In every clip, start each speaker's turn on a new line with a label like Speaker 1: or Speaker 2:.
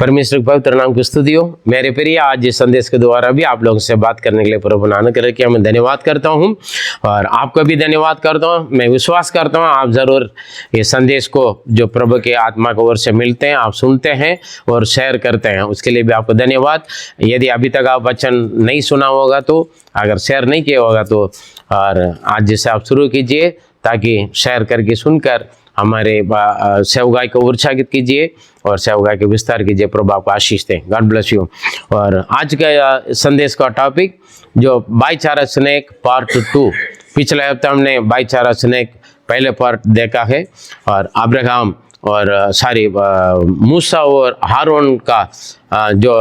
Speaker 1: परमेश्वर के पवित्र नाम की स्तुति हो। मेरे प्रिय, आज इस संदेश के द्वारा भी आप लोगों से बात करने के लिए प्रभु नानक करके मैं धन्यवाद करता हूं और आपको भी धन्यवाद करता हूं। मैं विश्वास करता हूं आप ज़रूर ये संदेश को जो प्रभु के आत्मा की ओर से मिलते हैं आप सुनते हैं और शेयर करते हैं, उसके लिए भी आपको धन्यवाद। यदि अभी तक आप वचन नहीं सुना होगा तो अगर शेयर नहीं किया होगा तो और आज से आप शुरू कीजिए ताकि शेयर करके सुनकर हमारे सेवगाई को उत्साहित कीजिए और सेवगाई के विस्तार कीजिए। प्रभु आपको आशीष दें। God bless you. और आज का संदेश का टॉपिक जो भाईचारा स्नेक पार्ट 2। पिछले हफ्ते हमने भाईचारा स्नेक पहले पार्ट देखा है और अब्राहम और मूसा और हारून का जो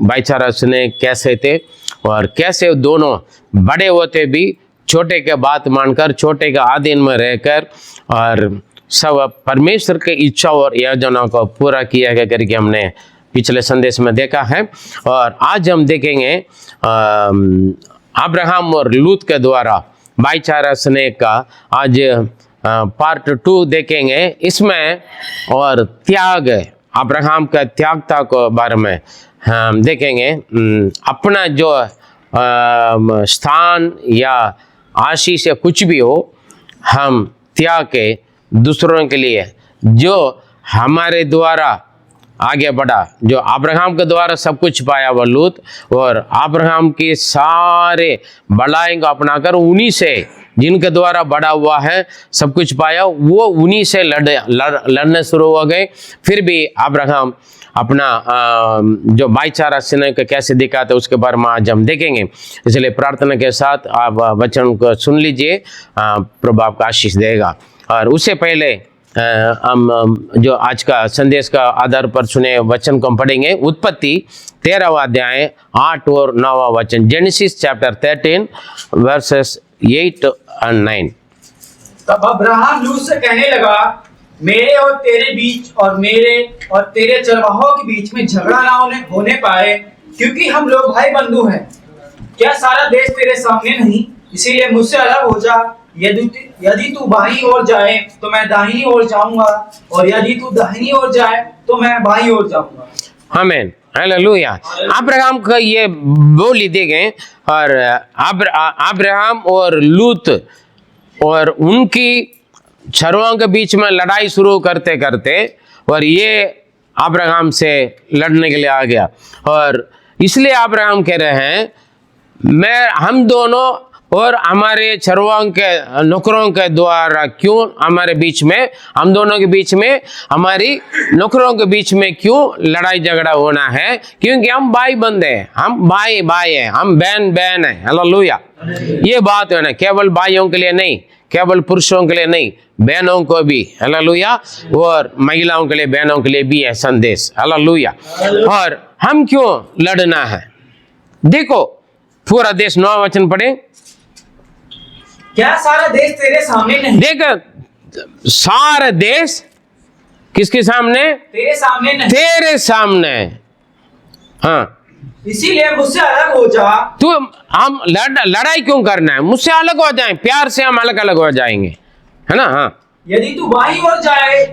Speaker 1: भाईचारा स्नेक कैसे थे और कैसे दोनों बड़े होते भी छोटे के बात मानकर छोटे के अधीन में रहकर और सब परमेश्वर के इच्छा और योजनाओं को पूरा किया गया करके हमने पिछले संदेश में देखा है। और आज हम देखेंगे अब्राहम और लूत के द्वारा भाईचारा स्नेह का आज पार्ट 2 देखेंगे। इसमें और त्याग, अब्राहम का त्यागता को बारे में हम देखेंगे। अपना जो स्थान या आशीष या कुछ भी हो, हम त्याग के दूसरों के लिए जो हमारे द्वारा आगे बढ़ा, जो अब्राहम के द्वारा सब कुछ पाया वह लूत, और अब्राहम के सारे बढ़ाएं को अपनाकर उन्हीं से जिनके द्वारा बड़ा हुआ है सब कुछ पाया, वो उन्हीं से लड़ने शुरू हो गए। फिर भी अब्राहम अपना जो भाईचारा स्नेह को कैसे दिखाते उसके बारे में आज हम देखेंगे। इसलिए प्रार्थना के साथ आप वचन को सुन लीजिए, प्रभु आपका आशीष देगा। और उससे पहले हम जो आज का संदेश का आधार पर सुने वचन को हम पढ़ेंगे। उत्पत्ति 13वां अध्याय 8 और 9वां वचन, जेनेसिस चैप्टर 13 वर्सेस 8 और 9।
Speaker 2: तब अब्राहम लूत से कहने लगा, मेरे और तेरे बीच और मेरे और तेरे चरवाहों के बीच में झगड़ा ना होने पाए, क्योंकि हम लोग भाई बंधु हैं। क्या सारा देश तेरे सामने नहीं? इसीलिए मुझसे अलग हो जा। यदि तू बाईं ओर जाए तो मैं दाहिनी ओर जाऊंगा, और यदि तू दाहिनी ओर जाए तो मैं बाईं ओर जाऊंगा।
Speaker 1: आमीन, हालेलुया। अब्राहम का ये बोली देखें। और अब्राहम और लूत और उनकी चरवाहों के बीच में लड़ाई शुरू करते करते और ये अब्राहम से लड़ने के लिए आ गया। और इसलिए अब्राहम कह रहे हैं हम दोनों और हमारे चरवाहों के नौकरों के द्वारा क्यों हमारे बीच में, हम दोनों के बीच में, हमारी नौकरों के बीच में क्यों लड़ाई झगड़ा होना है? क्योंकि हम भाई बंधे हैं, हम भाई भाई हैं, हम बहन बहन हैं। हालेलुया। ये बात है ना, केवल भाइयों के लिए नहीं, केवल पुरुषों के लिए नहीं, बहनों को भी। हालेलुया। और महिलाओं के लिए, बहनों के लिए भी है संदेश। हालेलुया। और हम क्यों लड़ना है? देखो पूरा देश, 9 वचन पढ़े।
Speaker 2: क्या सारा देश तेरे सामने नहीं?
Speaker 1: देख, सारा देश किसके सामने?
Speaker 2: तेरे सामने नहीं।
Speaker 1: तेरे सामने। हाँ,
Speaker 2: इसीलिए मुझसे अलग हो जा।
Speaker 1: तू हम लड़ाई क्यों करना है? मुझसे अलग हो जाएं, प्यार से हम अलग अलग हो जाएंगे, है ना? हाँ,
Speaker 2: यदि तू बाईं ओर जाए,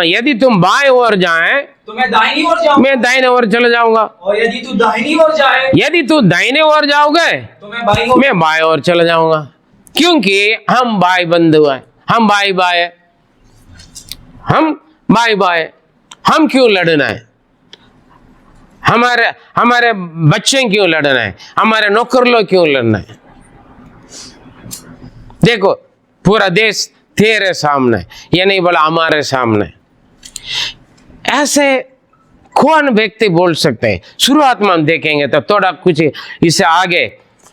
Speaker 1: यदि तुम बाएं ओर जाए
Speaker 2: तो मैं दाहिनी ओर जाऊंगा,
Speaker 1: मैं दाहिने ओर चला जाऊंगा,
Speaker 2: और यदि तू दाहिनी ओर जाए,
Speaker 1: यदि तू दाहिने ओर जाओगे
Speaker 2: तो मैं
Speaker 1: बाएं ओर चला जाऊंगा। क्योंकि हम भाई बंधु हैं, हम भाई भाई हैं, हम भाई भाई। हम क्यों लड़ना है? हमारे बच्चे क्यों लड़ना है? हमारे नौकर लोग क्यों लड़ना है? देखो पूरा देश तेरे सामने, ये नहीं बोला हमारे सामने। ऐसे कौन व्यक्ति बोल सकते हैं? शुरुआत में हम देखेंगे तो थोड़ा कुछ इससे आगे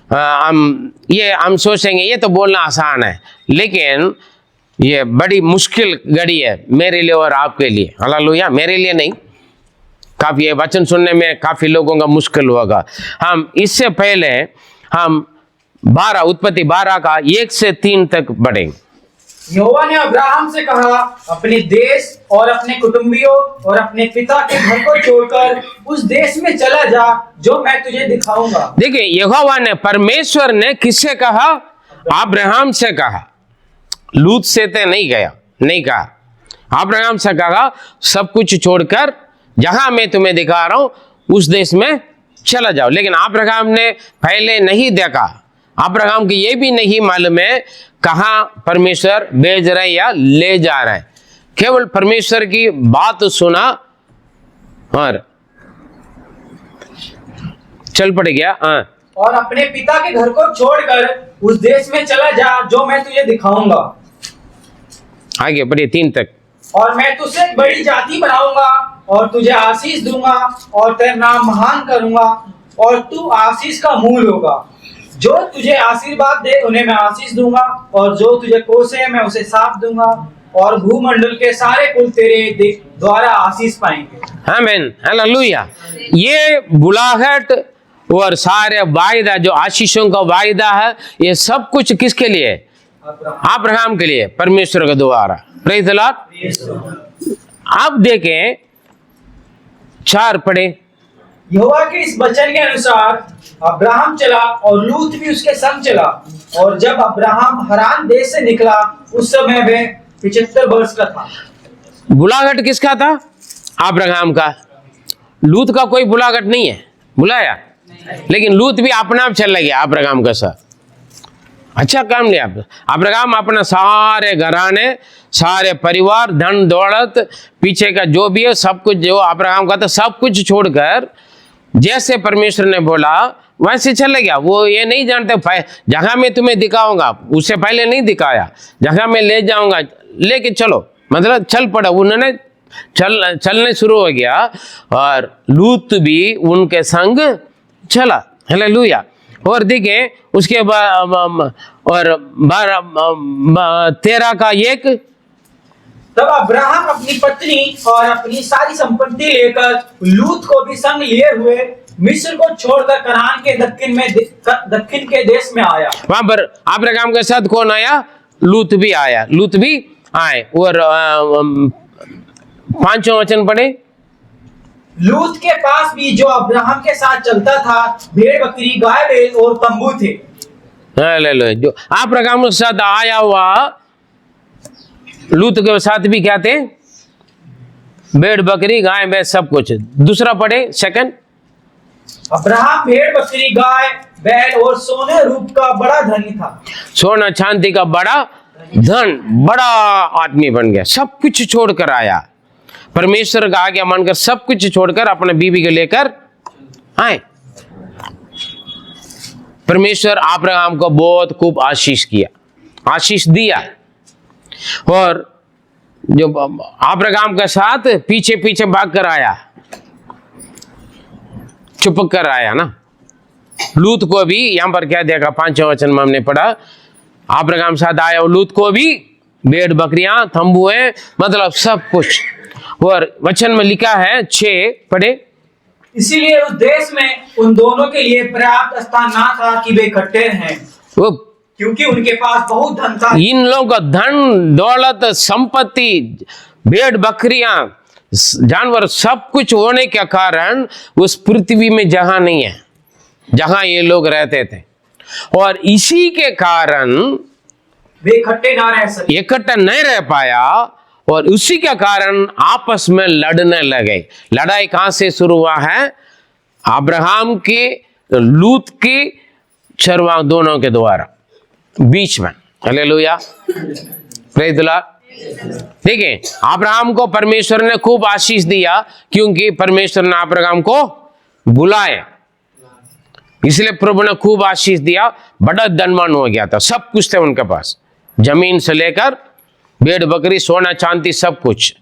Speaker 1: हम सोचेंगे ये तो बोलना आसान है, लेकिन ये बड़ी मुश्किल घड़ी है मेरे लिए और आपके लिए। हालेलुया। मेरे लिए नहीं, काफी ये वचन सुनने में काफी लोगों का मुश्किल होगा। हम इससे पहले हम उत्पत्ति 12 का 1 से 3 तक पढ़ेंगे।
Speaker 2: यहोवा ने अब्राहम से कहा, अपने देश और अपने कुटुंबियों और अपने पिता के घर को छोड़कर उस देश में चला जा जो मैं तुझे दिखाऊंगा। देखिए,
Speaker 1: यहोवा ने, परमेश्वर ने किससे कहा? अब्राहम से कहा, लूत से तो नहीं कहा। अब्राहम से कहा सब कुछ छोड़कर जहां मैं तुम्हें दिखा रहा हूं उस देश में चला जाओ। लेकिन अब्राहम ने पहले नहीं देखा, अब्राहम को ये भी नहीं मालूम है कहां परमेश्वर भेज रहे या ले जा रहे हैं। केवल परमेश्वर की बात सुना और चल पड़ गया।
Speaker 2: और अपने पिता के घर को छोड़कर उस देश में चला जा जो मैं तुझे दिखाऊंगा।
Speaker 1: आगे बढ़िए 3 तक।
Speaker 2: और मैं तुझसे एक बड़ी जाति बनाऊंगा और तुझे आशीष दूंगा और तेरा नाम महान करूंगा और तू आशीष का मूल होगा। जो तुझे आशीर्वाद दे उन्हें मैं आशीष दूंगा और जो तुझे कोसे मैं उसे साथ दूंगा और भूमंडल के सारे कुल तेरे द्वारा आशीष पाएंगे।
Speaker 1: आमीन, हालेलुया। ये बुलाहट और सारे वायदा जो आशीषों का वायदा है, ये सब कुछ किसके लिए? अब्राहम के लिए, परमेश्वर के द्वारा। Praise the Lord. अब देखें 4 पढ़े।
Speaker 2: यहोवा के इस वचन के अनुसार अब्राहम चला और लूत भी उसके संग चला। और जब अब्राहम हरान देश से निकला उस समय वह 75 वर्ष का था।
Speaker 1: बुलाहट किसका था? अब्राहम का। लूत का कोई बुलाहट नहीं है, बुलाया, लेकिन लूत भी अपना आप चल गया अब्राहम का साथ। अच्छा काम लिया अब्राहम, अपना सारे घराने, सारे परिवार, धन दौलत, पीछे का जो भी है सब कुछ जो अब्राहम का था, सब कुछ छोड़कर जैसे परमेश्वर ने बोला वैसे चले गया। वो ये नहीं जानते जगह में तुम्हें दिखाऊंगा, उससे पहले नहीं दिखाया, जगह में ले जाऊंगा, लेके चलो, मतलब चल पड़ा। उन्होंने चलने शुरू हो गया और लूत भी उनके संग चला। हालेलुया। और देखें उसके बाद और 13 का 1।
Speaker 2: तब अब्राहम अपनी पत्नी और अपनी सारी संपत्ति लेकर लूत को भी संग लिए हुए मिस्र को छोड़कर कनान के दक्षिण के देश में आया।
Speaker 1: वहां पर अब्राहम के साथ कौन आया? लूत भी आया, लूत भी आए। और 5वां वचन पढ़े।
Speaker 2: लूत के पास भी जो अब्राहम के साथ चलता था भेड़ बकरी गाय बैल और तंबू थे।
Speaker 1: हालेलुया। जो अब्राहम के साथ आया हुआ लूत के साथ भी क्या थे? भेड़ बकरी गाय बैल सब कुछ। दूसरा पढ़े 2।
Speaker 2: अब्राहम भेड़ बकरी गाय बैल और सोने रूप का बड़ा धनी था।
Speaker 1: सोना चांदी का बड़ा धन, बड़ा आदमी बन गया, सब कुछ छोड़कर आया। परमेश्वर का आज्ञा मानकर सब कुछ छोड़कर अपने बीवी को लेकर आए। परमेश्वर अब्राहम को बहुत खूब आशीष किया, आशीष दिया। और जो अब्राहम के साथ पीछे पीछे भाग कर आया, चुपक कर आया ना। लूत को भी यहां पर क्या देखा? 5वां वचन में हमने पढ़ा, अब्राहम साथ आया और लूत को भी भेड़ बकरियां, तंबुए, मतलब सब कुछ। और वचन में लिखा है 6 पढ़े।
Speaker 2: इसीलिए उस देश में उन दोनों के लिए पर्याप्त स्थान ना था कि वे इकट्ठे रहें, क्योंकि उनके पास बहुत धन था।
Speaker 1: इन लोगों का धन दौलत संपत्ति, भेड़ बकरियां, जानवर सब कुछ होने के कारण उस पृथ्वी में जगह नहीं है जहां ये लोग रहते थे। और इसी के कारण
Speaker 2: वे इकट्ठे ना रह सके,
Speaker 1: इकट्ठा नहीं रह पाया और उसी के कारण आपस में लड़ने लगे। लड़ाई कहां से शुरू हुआ है? अब्राहम के लूत के चरवाह दोनों के द्वारा बीच में। Hallelujah, praise the Lord. देखिए अब्राहम को परमेश्वर ने खूब आशीष दिया क्योंकि परमेश्वर ने अब्राहम को बुलाया, इसलिए प्रभु ने खूब आशीष दिया। बड़ा धनवान हो गया था, सब कुछ थे उनके पास, जमीन से लेकर भेड़ बकरी, सोना चांदी सब कुछ।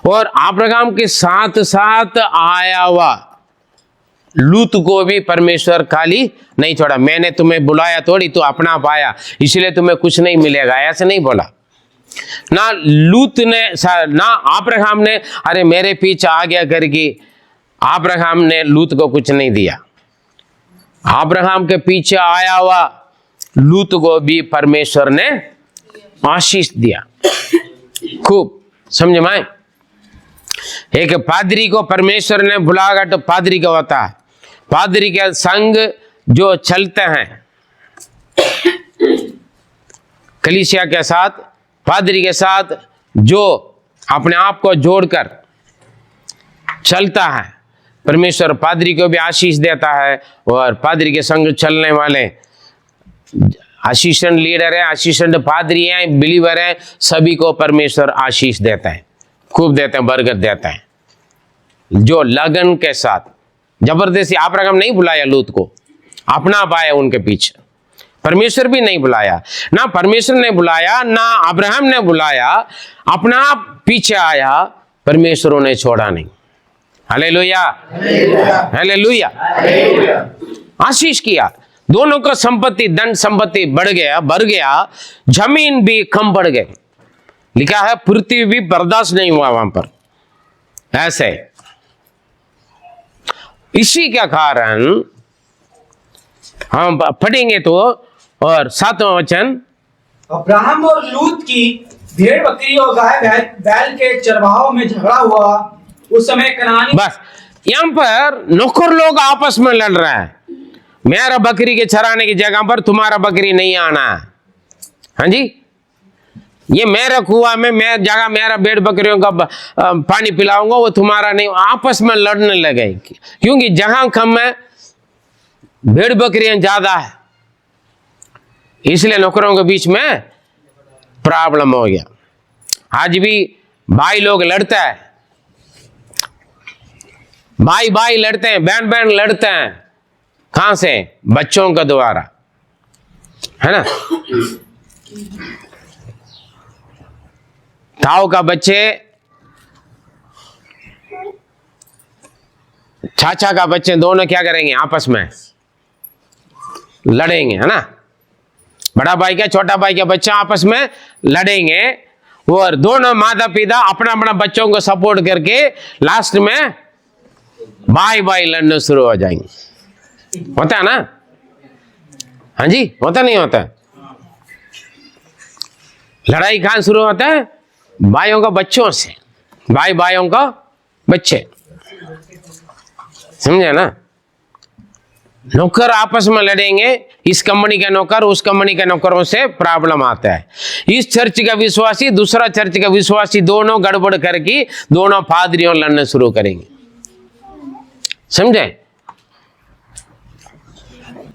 Speaker 1: और अब्राहम के साथ साथ आया हुआ लूत को भी परमेश्वर खाली नहीं छोड़ा। मैंने तुम्हें बुलाया थोड़ी, तो अपना पाया इसलिए तुम्हें कुछ नहीं मिलेगा, ऐसे नहीं बोला ना। लूत ने ना अब्राहम ने अरे मेरे पीछे आ गया करके अब्राहम ने लूत को कुछ नहीं दिया। अब्राहम के पीछे आया हुआ लूत को भी परमेश्वर ने आशीष दिया खूब। समझ में आए? एक पादरी को परमेश्वर ने बुलाया तो पादरी का होता है, पादरी के संग जो चलते हैं कलीसिया के साथ, पादरी के साथ जो अपने आप को जोड़कर चलता है, परमेश्वर पादरी को भी आशीष देता है, और पादरी के संग चलने वाले असिस्टेंट लीडर है, असिस्टेंट पादरी हैं, बिलीवर हैं, सभी को परमेश्वर आशीष देता है, खूब देते हैं, बरकत देता है। जो लगन के साथ, जबरदस्ती अब्राहम नहीं बुलाया लूत को, अपना पाया उनके पीछे। परमेश्वर भी नहीं बुलाया, ना परमेश्वर ने बुलाया, ना अब्राहम ने बुलाया, अपना आप पीछे आया, परमेश्वर ने छोड़ा नहीं। Hallelujah, hallelujah. आशीष किया, दोनों का संपत्ति, धन संपत्ति बढ़ गया, बढ़ गया, जमीन भी कम पड़ गई। लिखा है पृथ्वी भी बर्दाश्त नहीं हुआ वहां पर, ऐसे। इसी का कारण हम पढ़ेंगे तो, और 7वां वचन,
Speaker 2: अब्राहम और लूत की भेड़ बकरी और गाय बैल के चरवाहों में झगड़ा हुआ। उस समय कनानी, बस
Speaker 1: यहां पर नौकर लोग आपस में लड़ रहे हैं, मेरा बकरी के चराने की जगह पर तुम्हारा बकरी नहीं आना है। हाँ जी, ये मेरा कुआं में मैं जगह मेरा भेड़ बकरियों का पानी पिलाऊंगा, वो तुम्हारा नहीं। आपस में लड़ने लगे, क्योंकि जगह कम है, भेड़ बकरियां ज्यादा है, इसलिए नौकरों के बीच में प्रॉब्लम हो गया। आज भी भाई लोग लड़ते हैं, भाई भाई लड़ते हैं, बहन बहन लड़ते हैं। कहां से? बच्चों का द्वारा, है ना। ताऊ का बच्चे चाचा का बच्चे दोनों क्या करेंगे? आपस में लड़ेंगे, है ना। बड़ा भाई का छोटा भाई का बच्चा आपस में लड़ेंगे, और दोनों माता पिता अपना अपना बच्चों को सपोर्ट करके लास्ट में भाई भाई लड़ने शुरू हो जाएंगे। होता है ना? हाँ जी, होता नहीं होता? लड़ाई कहां शुरू होता है? भाइयों का बच्चों से, भाई भाइयों का बच्चे, समझे ना। नौकर आपस में लड़ेंगे, इस कंपनी का नौकर उस कंपनी के नौकरों से प्रॉब्लम आता है। इस चर्च का विश्वासी दूसरा चर्च का विश्वासी, दोनों गड़बड़ करके दोनों पादरियों लड़ना शुरू करेंगे। समझे?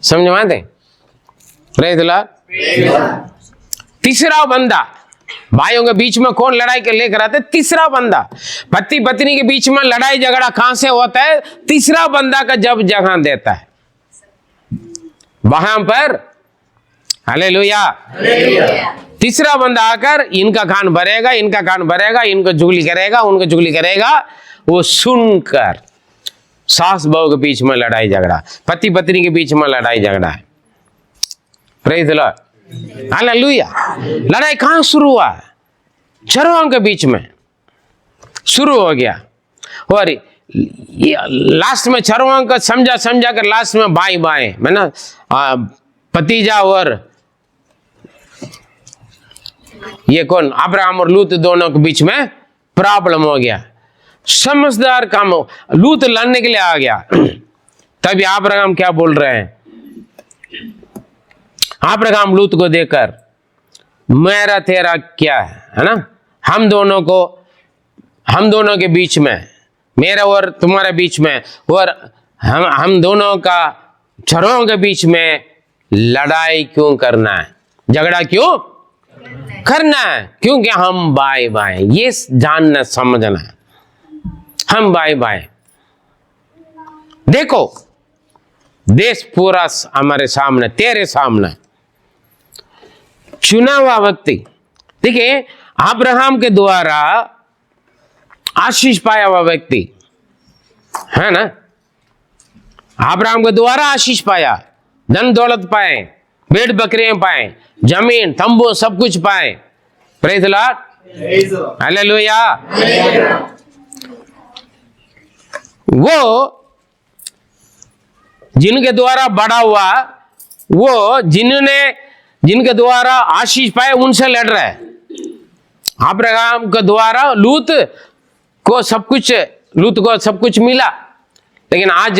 Speaker 1: समझ में आते? Praise the Lord. तीसरा बंदा, भाइयों के बीच में कौन लड़ाई के लेकर आते? तीसरा बंदा। पति पत्नी के बीच में लड़ाई झगड़ा कहां से होता है? तीसरा बंदा का जब जगह देता है वहां पर। हालेलुया। तीसरा बंदा आकर इनका कान भरेगा, इनका कान भरेगा, इनको चुगली करेगा, उनको चुगली करेगा। वो सुनकर सास बहू के बीच में लड़ाई झगड़ा, पति पत्नी के बीच में लड़ाई झगड़ा है। Praise the lord. हालेलुया। लड़ाई कहां शुरू हुआ? चरवाहों के बीच में शुरू हो गया, और ये लास्ट में चरवाहों का समझा कर लास्ट में भाई भाई है ना, भतीजा और ये कौन, अब्राहम और लूत दोनों के बीच में प्रॉब्लम हो गया। समझदार काम हो, लूत लड़ने के लिए आ गया। तभी अब्राहम क्या बोल रहे हैं? अब्राहम लूत को देखकर, मेरा तेरा क्या है ना, हम दोनों के बीच में, मेरा और तुम्हारे बीच में, और हम दोनों का चरों के बीच में लड़ाई क्यों करना है? झगड़ा क्यों करना है? क्योंकि हम भाई भाई, ये जानना समझना है, हम भाई भाई। देखो देश पूरा हमारे सामने, तेरे सामने चुना हुआ व्यक्ति। देखिए, अब्राहम के द्वारा आशीष पाया हुआ व्यक्ति है ना, अब्राहम के द्वारा आशीष पाया, धन दौलत पाए, भेड़ बकरियां पाए, जमीन तंबू सब कुछ पाए। Praise the lord. हालेलुया। वो जिनके द्वारा बड़ा हुआ, वो जिनके द्वारा आशीष पाए, उनसे लड़ रहा है। अब्राहम के द्वारा लूत को सब कुछ मिला, लेकिन आज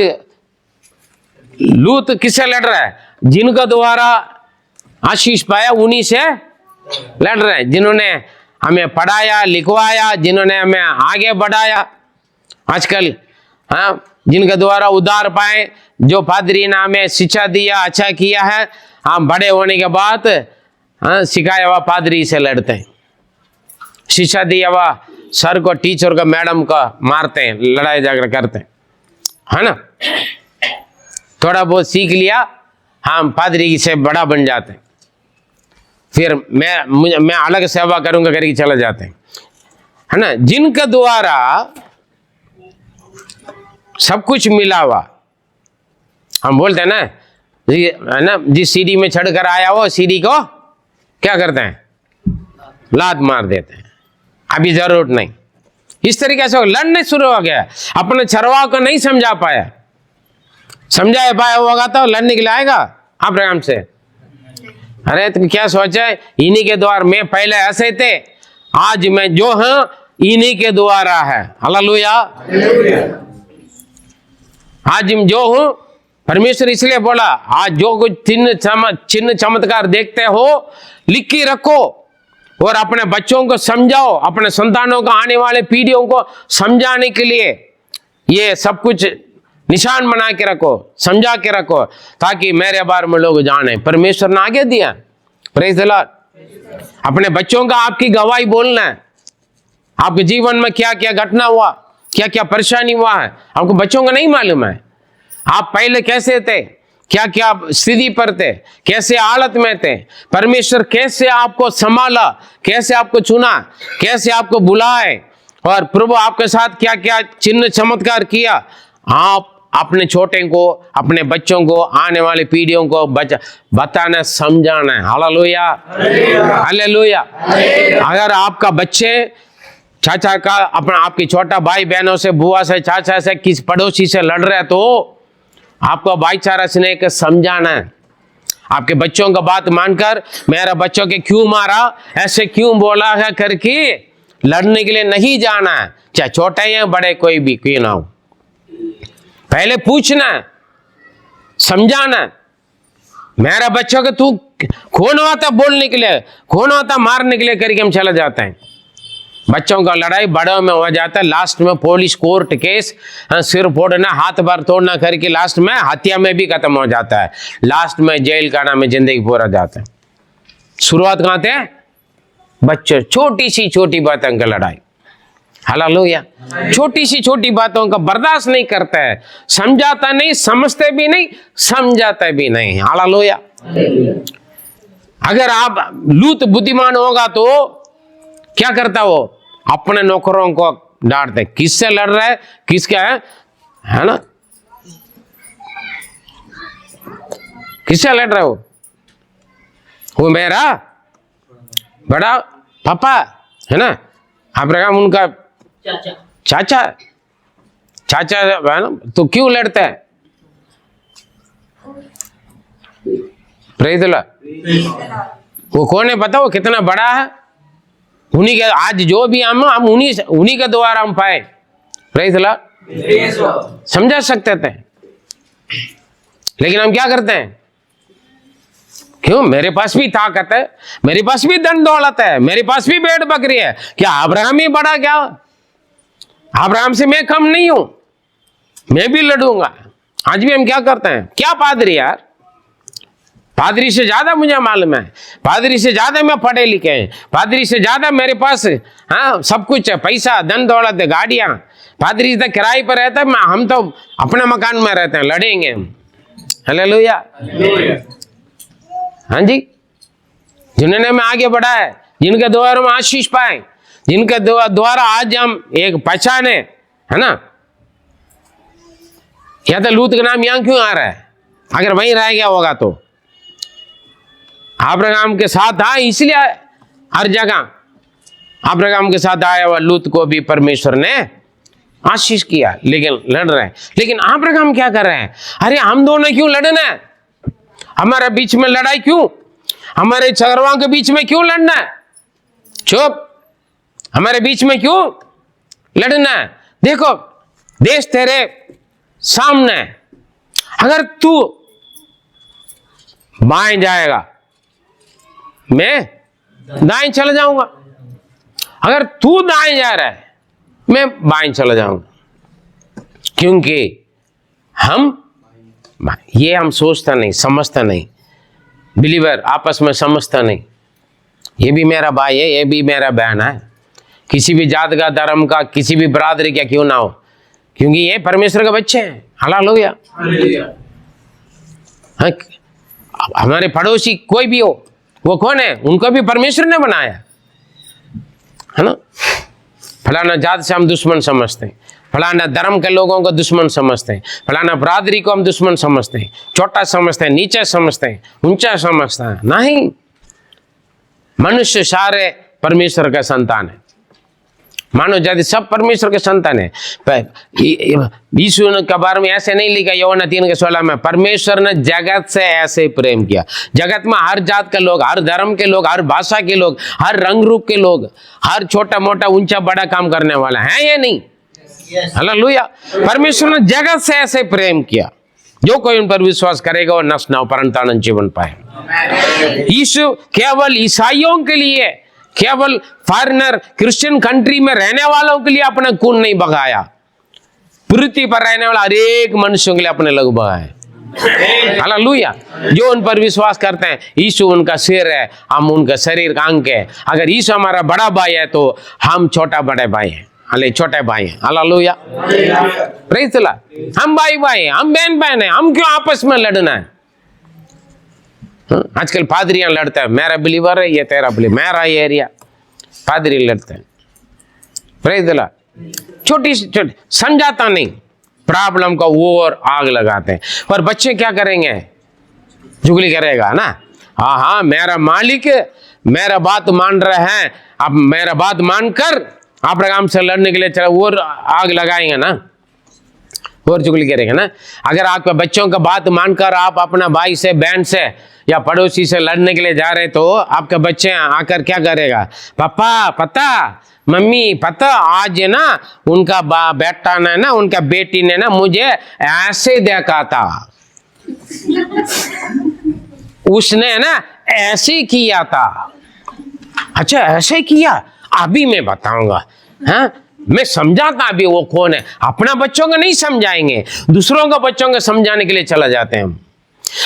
Speaker 1: लूत किससे लड़ रहा है? जिनका द्वारा आशीष पाया उन्हीं से लड़ रहे हैं, जिन्होंने हमें पढ़ाया लिखवाया, जिन्होंने हमें आगे बढ़ाया। आजकल हाँ, जिनके द्वारा उद्धार पाए, जो पादरी ने हमें शिक्षा दिया, अच्छा किया है, हम बड़े होने के बाद हाँ, सिखाया हुआ पादरी से लड़ते हैं, शिक्षा दिया हुआ सर को, टीचर को, मैडम को मारते हैं, लड़ाई झगड़ा करते हैं, है ना। थोड़ा बहुत सीख लिया, हम पादरी से बड़ा बन जाते हैं, फिर मैं अलग सेवा करूंगा करके चले जाते हैं, है ना। जिनके द्वारा सब कुछ मिला हुआ, हम बोलते हैं ना, है ना, जिस सीढ़ी में चढ़कर आया हो सीढ़ी को क्या करते हैं, लात मार देते हैं, अभी जरूरत नहीं। इस तरीके से लड़ने शुरू हो गया, अपने चरवाह को नहीं समझा पाया, समझा पाया होगा तो लड़ने के लिए आएगा अब्राहम से। अरे तुम क्या सोचा है, इन्हीं के द्वारा, मैं पहले ऐसे थे, आज मैं जो हूं इन्हीं के द्वारा है। हालेलुया। आज हम जो हूं, परमेश्वर इसलिए बोला, आज जो कुछ चिन्ह चमत्कार देखते हो लिख के रखो और अपने बच्चों को समझाओ, अपने संतानों को, आने वाले पीढ़ियों को समझाने के लिए ये सब कुछ निशान बना के रखो, समझा के रखो, ताकि मेरे बारे में लोग जाने। परमेश्वर ने आगे दिया, प्रेज़ द लॉर्ड। अपने बच्चों का आपकी गवाही बोलना है, आपके जीवन में क्या क्या घटना हुआ, क्या क्या परेशानी हुआ है, आपको बच्चों को नहीं मालूम है। आप पहले कैसे थे, क्या क्या स्थिति पर थे, कैसे हालत में थे, परमेश्वर कैसे आपको संभाला, कैसे आपको चुना, कैसे आपको बुलाए, और प्रभु आपके साथ क्या क्या चिन्ह चमत्कार किया। आप अपने छोटे को, अपने बच्चों को, आने वाले पीढ़ियों को बताना, समझाना है। Hallelujah, hallelujah. अगर आपका बच्चे चाचा का, अपना आपकी छोटा भाई बहनों से, बुआ से, चाचा से, किस पड़ोसी से लड़ रहे, तो आपको भाईचारा स्नेह के समझाना है। आपके बच्चों का बात मानकर, मेरा बच्चों के क्यों मारा, ऐसे क्यों बोला है करके लड़ने के लिए नहीं जाना है, चाहे छोटे या बड़े, कोई भी क्यों ना हो। पहले पूछना, समझाना। मेरा बच्चों को तू कौन होता बोलने के लिए, कौन होता मारने के लिए करके हम चले जाते हैं। बच्चों का लड़ाई बड़ों में हो जाता है, लास्ट में पुलिस कोर्ट केस, सिर फोड़ना, हाथ बार तोड़ना करके लास्ट में हत्या में भी खत्म हो जाता है, लास्ट में जेल खाना में जिंदगी पूरा जाता है। शुरुआत कहां थे, बच्चे, छोटी सी छोटी बातों का लड़ाई। हालेलुया। छोटी सी छोटी बातों का बर्दाश्त नहीं करता है, समझाता नहीं, समझते भी नहीं, समझाता भी नहीं। हालेलुया। अगर आप लूत बुद्धिमान होगा तो क्या करता, वो अपने नौकरों को डांटते, किससे लड़ रहा है, किसका है ना, किससे लड़ रहा है, वो मेरा बड़ा पापा है ना, अब्राहम उनका चाचा है ना, तो क्यों लड़ता है। Praise the Lord. वो कौन है पता, वो कितना बड़ा है, उन्हीं के, आज जो भी हम उन्हीं के द्वारा हम पाए। Praise the Lord. समझा सकते थे, लेकिन हम क्या करते हैं, क्यों, मेरे पास भी ताकत है, मेरे पास भी धन दौलत है, मेरे पास भी भेड़ बकरी है, क्या अब्राहम ही बड़ा, क्या अब्राहम से मैं कम नहीं हूं, मैं भी लड़ूंगा। आज भी हम क्या करते हैं, क्या पादरी यार, पादरी से ज्यादा मुझे मालूम है, पादरी से ज्यादा मैं पढ़े लिखे हैं, पादरी से ज्यादा मेरे पास हाँ सब कुछ है, पैसा, धन दौलत है, गाड़ियां। पादरी तो किराए पर रहता है, हम तो अपने मकान में रहते हैं, लड़ेंगे हम। हालेलुया। हाँ जी, जिन्होंने हमें आगे बढ़ा है, जिनके द्वारा हम आशीष पाए, जिनके द्वारा आज हम एक पहचाने, है ना। या तो लूत का नाम यहां क्यों आ रहा है, अगर वहीं रह गया होगा तो। अब्राहम के साथ था, इसलिए हर जगह अब्राहम के साथ आया हुआ लूत को भी परमेश्वर ने आशीष किया, लेकिन लड़ रहे हैं। लेकिन अब्राहम क्या कर रहे हैं, अरे हम दोनों क्यों लड़ना है, हमारे बीच में लड़ाई क्यों, हमारे चरवाह के बीच में क्यों लड़ना है, चुप, हमारे बीच में क्यों लड़ना है। देखो देश तेरे सामने, अगर तू बाएं जाएगा मैं दाएं चला जाऊंगा, अगर तू दाएं जा रहा है मैं बाएं चला जाऊंगा। क्योंकि हम सोचता नहीं, समझता नहीं, बिलीवर आपस में समझता नहीं, ये भी मेरा भाई है, ये भी मेरा बहन है, किसी भी जात का, धर्म का, किसी भी बरादरी का क्यों ना हो, क्योंकि ये परमेश्वर के बच्चे हैं। हालेलुया। हाँ, हमारे पड़ोसी कोई भी हो, वो कौन है? उनको भी परमेश्वर ने बनाया है ना। फलाना जात से हम दुश्मन समझते हैं, फलाना धर्म के लोगों को दुश्मन समझते हैं, फलाना बरादरी को हम दुश्मन समझते हैं, छोटा समझते हैं, नीचे समझते हैं, ऊंचा समझते हैं। नहीं, मनुष्य सारे परमेश्वर का संतान है, मानव जाति सब परमेश्वर के संतान है। यीशु के बारे में ऐसे नहीं लिखा यूहन्ना 3:16 में, परमेश्वर ने जगत से ऐसे प्रेम किया। जगत में हर जात के लोग, हर धर्म के लोग, हर भाषा के लोग, हर रंग रूप के लोग, हर छोटा मोटा ऊंचा बड़ा काम करने वाला है या नहीं? हालेलुया। परमेश्वर ने जगत से ऐसे प्रेम किया, जो कोई उन पर विश्वास करेगा वो नष्ट ना हो परंतु अनंत जीवन पाए। यीशु केवल ईसाइयों के लिए, केवल फॉरेनर क्रिश्चियन कंट्री में रहने वालों के लिए अपना खून नहीं बहाया, पृथ्वी पर रहने वाला हर एक मनुष्यों के लिए अपने लहू बहाए। हालेलुया। जो उन पर विश्वास करते हैं, यीशु उनका सिर है, हम उनका शरीर का अंग है। अगर यीशु हमारा बड़ा भाई है तो हम छोटा बड़े भाई हैं, अले छोटे भाई हैं। हालेलुया। Praise the Lord. हम भाई भाई हैं, हम बहन बहन हैं, हम क्यों आपस में लड़ना है? आजकल पादरियां लड़ते हैं, मेरा बिलीवर है, ये तेरा बिलीवर, मेरा ये एरिया, पादरी लड़ते हैं। Praise the Lord. छोटी छोटी समझाता नहीं, प्रॉब्लम का और आग लगाते हैं। पर बच्चे क्या करेंगे? जुगली करेगा ना, हाँ, मेरा मालिक मेरा बात मान रहे हैं, अब मेरा बात मानकर आप काम से लड़ने के लिए चलो, और आग लगाएंगे ना, और चुगली करेंगे ना। अगर आपके बच्चों का बात मानकर आप अपना भाई से, बहन से या पड़ोसी से लड़ने के लिए जा रहे तो आपके बच्चे आकर क्या करेगा? पापा पता, मम्मी पता, आज है ना उनका बेटा ने ना, उनका बेटी ने ना मुझे ऐसे देखा था, उसने ना ऐसे किया था। अच्छा ऐसे किया, अभी मैं बताऊंगा। हाँ, मैं समझाता अभी वो कौन है। अपना बच्चों को नहीं समझाएंगे, दूसरों को बच्चों को समझाने के लिए चला जाते हैं हम।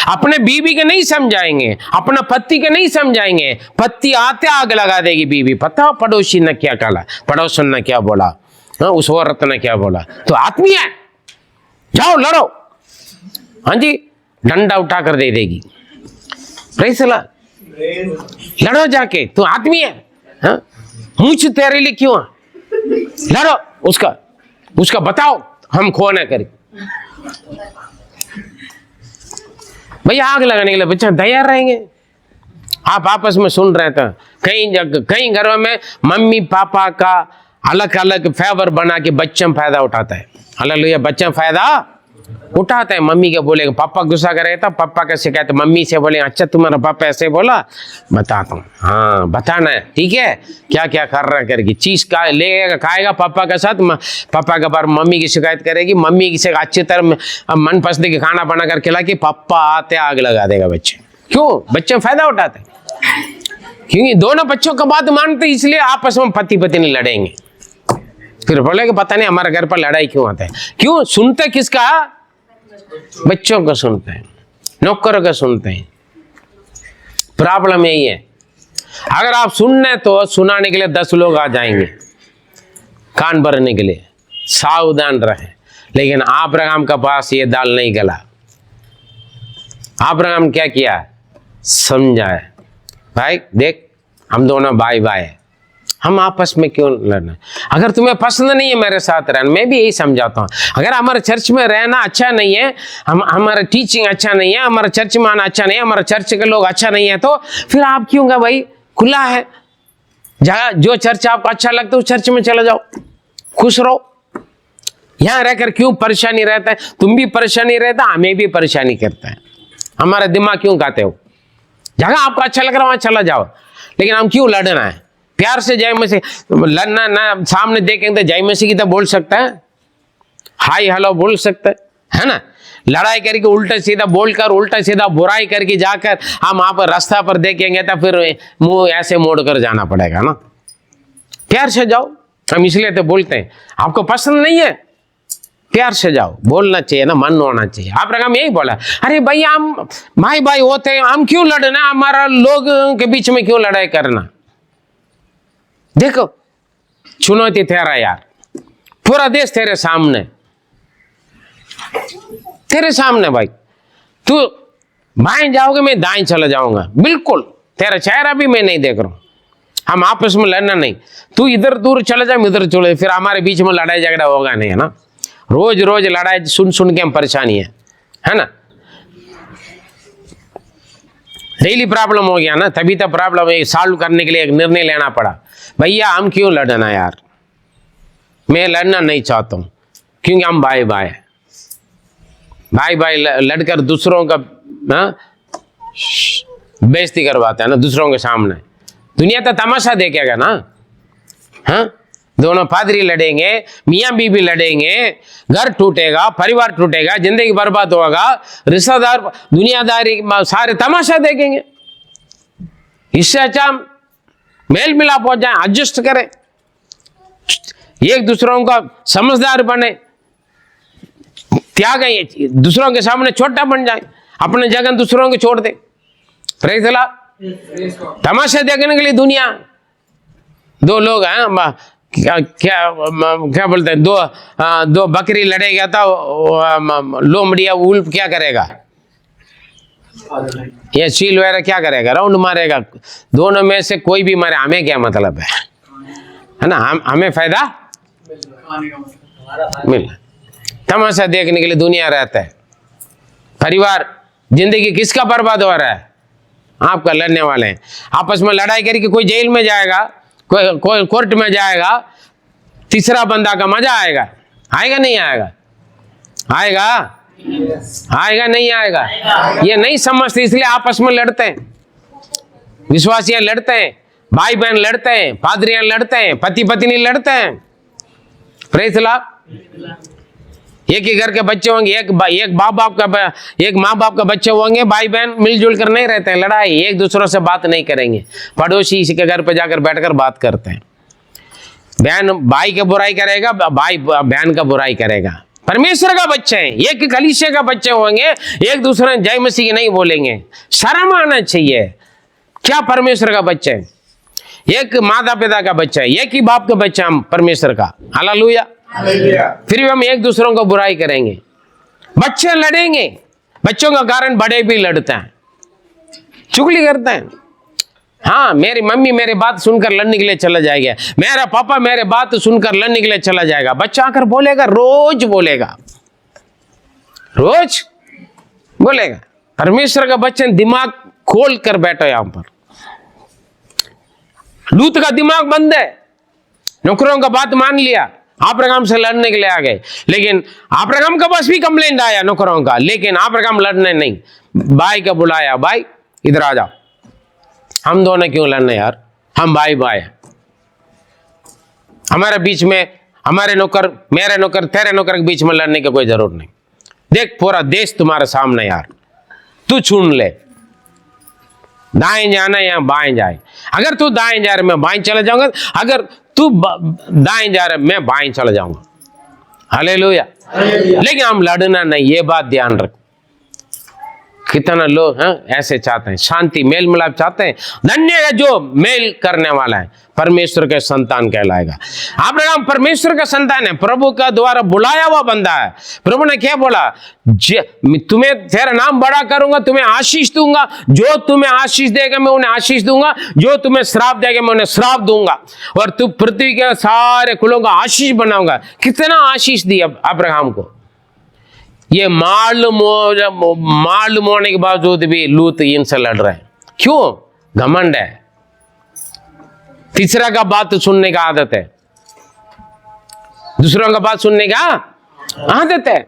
Speaker 1: अपने बीवी के नहीं समझाएंगे, अपना पति के नहीं समझाएंगे, पति आते आग लगा देगी बीवी। पता पड़ोसी ने क्या कहा, पड़ोसन ने क्या बोला, उस औरत ने क्या बोला, तो आत्मीय है, जाओ लड़ो। हाँ जी, डंडा उठा कर दे देगी। Praise the Lord. लड़ो जाके, तू आदमी है, हाँ? मुझ तेरे लिए क्यों है? लड़ो, उसका बताओ हम कौन है करें। भैया आग लगाने के लिए बच्चे तैयार रहेंगे। आप आपस में सुन रहे थे, कई घरों में मम्मी पापा का अलग अलग फेवर बना के बच्चे फायदा उठाता है। हालेलुया। बच्चे फायदा उठाते हैं। मम्मी के बोलेगा, पापा गुस्सा करेगा, पापा का शिकायत मम्मी से बोले, अच्छा तुम्हारा पापा ऐसे बोला, बताता हूँ। हाँ बताना है, ठीक है, क्या क्या कर रहा करके चीज का लेगा, खाएगा पापा के साथ, पापा के बार मम्मी की शिकायत करेगी, मम्मी से अच्छी तरह मन पसंद के खाना बना कर खिला के पापा आते आग लगा देगा बच्चे। क्यों? बच्चे फायदा उठाते हैं, क्योंकि दोनों बच्चों का बात मानते, इसलिए आपस में पति पत्नी लड़ेंगे। फिर बोलेगा पता नहीं हमारे घर पर लड़ाई क्यों आता है। क्यों? सुनते किसका? बच्चों को सुनते हैं, नौकरों को सुनते हैं। प्रॉब्लम यही है, अगर आप सुनने तो सुनाने के लिए 10 लोग आ जाएंगे कान भरने के लिए, सावधान रहे। लेकिन अब्राहम के पास ये दाल नहीं गला। अब्राहम क्या किया? समझाए, भाई देख हम दोनों भाई भाई हैं, हम आपस में क्यों लड़ना? अगर तुम्हें पसंद नहीं है मेरे साथ रहना, मैं भी यही समझाता हूँ। अगर हमारे चर्च में रहना अच्छा नहीं है, हमारा टीचिंग अच्छा नहीं है, हमारा चर्च में आना अच्छा नहीं है, हमारे चर्च के लोग अच्छा नहीं है, तो फिर आप क्यों गए? भाई खुला है, जहाँ जो चर्च आपको अच्छा लगता है उस चर्च में चले जाओ, खुश रहो। यहाँ रहकर क्यों परेशानी रहता है? तुम भी परेशानी रहता, हमें भी परेशानी करता है। हमारा दिमाग क्यों खाते हो? जगह आपको अच्छा लग रहा है वहां चला जाओ, लेकिन हम क्यों लड़ना है? प्यार से जय मसीह लड़ना ना, सामने देखेंगे तो जय मसीह की तो बोल सकता है, हाय हेलो बोल सकता है ना। लड़ाई करके उल्टा सीधा बोलकर, उल्टा सीधा बुराई करके जाकर हम वहां पर रास्ता पर देखेंगे तो फिर मुंह ऐसे मोड़ कर जाना पड़ेगा ना। प्यार से जाओ। हम इसलिए तो बोलते हैं, आपको पसंद नहीं है प्यार से जाओ, बोलना चाहिए ना, मन होना चाहिए। अब्राहम यही बोला, अरे भैया हम भाई भाई होते हैं, हम क्यों लड़ना, हमारा लोग के बीच में क्यों लड़ाई करना। देखो चुनौती तेरा यार, पूरा देश तेरे सामने भाई, तू बाएं जाओगे मैं दाएं चला जाऊंगा, बिल्कुल तेरा चेहरा भी मैं नहीं देख रहा हूं। हम आपस में लड़ना नहीं, तू इधर दूर चले जा, इधर चले, फिर हमारे बीच में लड़ाई झगड़ा होगा नहीं, है ना। रोज रोज लड़ाई सुन सुन के हम परेशानी है ना। डेली प्रॉब्लम हो गया ना, तभी तो प्रॉब्लम सॉल्व करने के लिए एक निर्णय लेना पड़ा, भैया हम क्यों लड़ना यार, मैं लड़ना नहीं चाहता हूं, क्योंकि हम भाई भाई भाई भाई लड़कर दूसरों का बेइज्जती करवाते हैं ना दूसरों के सामने। दुनिया तो तमाशा देखेगा ना। हाँ, दोनों पादरी लड़ेंगे, मियाँ बीबी लड़ेंगे, घर टूटेगा, परिवार टूटेगा, जिंदगी बर्बाद होगा, रिश्तेदार दुनियादारी सारे तमाशा देखेंगे। इससे अच्छा मेल मिलाप हो जाए, एडजस्ट करें, एक दूसरों का समझदार बने, त्याग दूसरों के सामने छोटा बन जाए, अपने जगह दूसरों को छोड़ दे। Praise the lord. तमाशा देखने के लिए दुनिया, दो लोग हैं क्या बोलते हैं, दो बकरी लड़ेगा तो लोमड़िया उल्फ क्या करेगा, ये चील वगैरह क्या करेगा, राउंड मारेगा। दोनों में से कोई भी मारे, हमें क्या मतलब है ना, हमें फायदा मिल। तमाशा देखने के लिए दुनिया रहता है। परिवार जिंदगी किसका बर्बाद हो रहा है, आपका। लड़ने वाले हैं आपस में, लड़ाई करके कोई जेल में जाएगा, कोई कोर्ट में जाएगा, तीसरा बंदा का मजा आएगा, आएगा नहीं आएगा, आएगा आएगा नहीं आएगा, ये नहीं समझते, इसलिए आपस में लड़ते हैं। विश्वासियां लड़ते हैं, भाई बहन लड़ते हैं, पादरियां लड़ते हैं, पति पत्नी लड़ते हैं। Praise the Lord. एक ही घर के बच्चे होंगे, एक माँ बाप का बच्चे होंगे, भाई बहन मिलजुल कर नहीं रहते हैं, लड़ाई, एक दूसरों से बात नहीं करेंगे, पड़ोसी इसी के घर पे जाकर बैठकर बात करते हैं। बहन भाई की बुराई करेगा, भाई बहन का बुराई करेगा। परमेश्वर का बच्चे हैं, एक कलीसिया का बच्चे होंगे, एक दूसरे जय मसीह नहीं बोलेंगे, शर्म आना चाहिए। क्या परमेश्वर का बच्चे हैं, एक माता पिता का बच्चा है, एक ही बाप का बच्चा हम परमेश्वर का। हालेलुया। फिर भी हम एक दूसरों को बुराई करेंगे, बच्चे लड़ेंगे, बच्चों का कारण बड़े भी लड़ते हैं, चुगली करते हैं। हाँ, मेरी मम्मी मेरी बात सुनकर लड़ने के लिए चला जाएगा, मेरा पापा मेरे बात सुनकर लड़ने के लिए चला जाएगा। बच्चा आकर बोलेगा, रोज बोलेगा, रोज बोलेगा। परमेश्वर का बच्चा दिमाग खोल कर बैठो यहां पर। लूत का दिमाग बंद है, नौकरों का बात मान लिया, अब्राहम से लड़ने के लिए आ गए, लेकिन अब्राहम का पास भी कंप्लेंट आया नौकरों का, लेकिन अब्राहम लड़ने नहीं, भाई का बुलाया, भाई इधर आ जाओ, हम दोनों क्यों लड़ने यार, हम भाई भाई हैं, हमारे बीच में, हमारे नौकर मेरे नौकर तेरे नौकर के बीच में लड़ने की कोई जरूरत नहीं। देख पूरा देश तुम्हारे सामने यार, तू चुन ले, दाएं जाना या बाएं जाए। अगर तू दाएं जा रहा मैं बाएं चला जाऊंगा, अगर तू दाएं जा रहा मैं बाएं चला जाऊंगा। हालेलुया। लेकिन हम लड़ना नहीं, ये बात ध्यान रख। कितना लोग हैं ऐसे चाहते हैं, शांति मेल मिलाप चाहते हैं। धन्य है जो मेल करने वाला है, परमेश्वर के संतान कहलाएगा। अब्राहम परमेश्वर का संतान है, प्रभु का द्वारा बुलाया हुआ बंदा है। प्रभु ने क्या बोला, तुम्हें तेरा नाम बड़ा करूंगा, तुम्हें आशीष दूंगा, जो तुम्हें आशीष देगा मैं उन्हें आशीष दूंगा, जो तुम्हें श्राप देगा मैं उन्हें श्राप दूंगा, और तू पृथ्वी के सारे कुलों का आशीष बनाऊंगा। कितना आशीष दिया अब्राहम को। ये मालूम होने के बावजूद भी लूत इनसे लड़ रहे हैं, क्यों? घमंड है, तीसरा का बात सुनने का आदत है, दूसरों का बात सुनने का आदत है।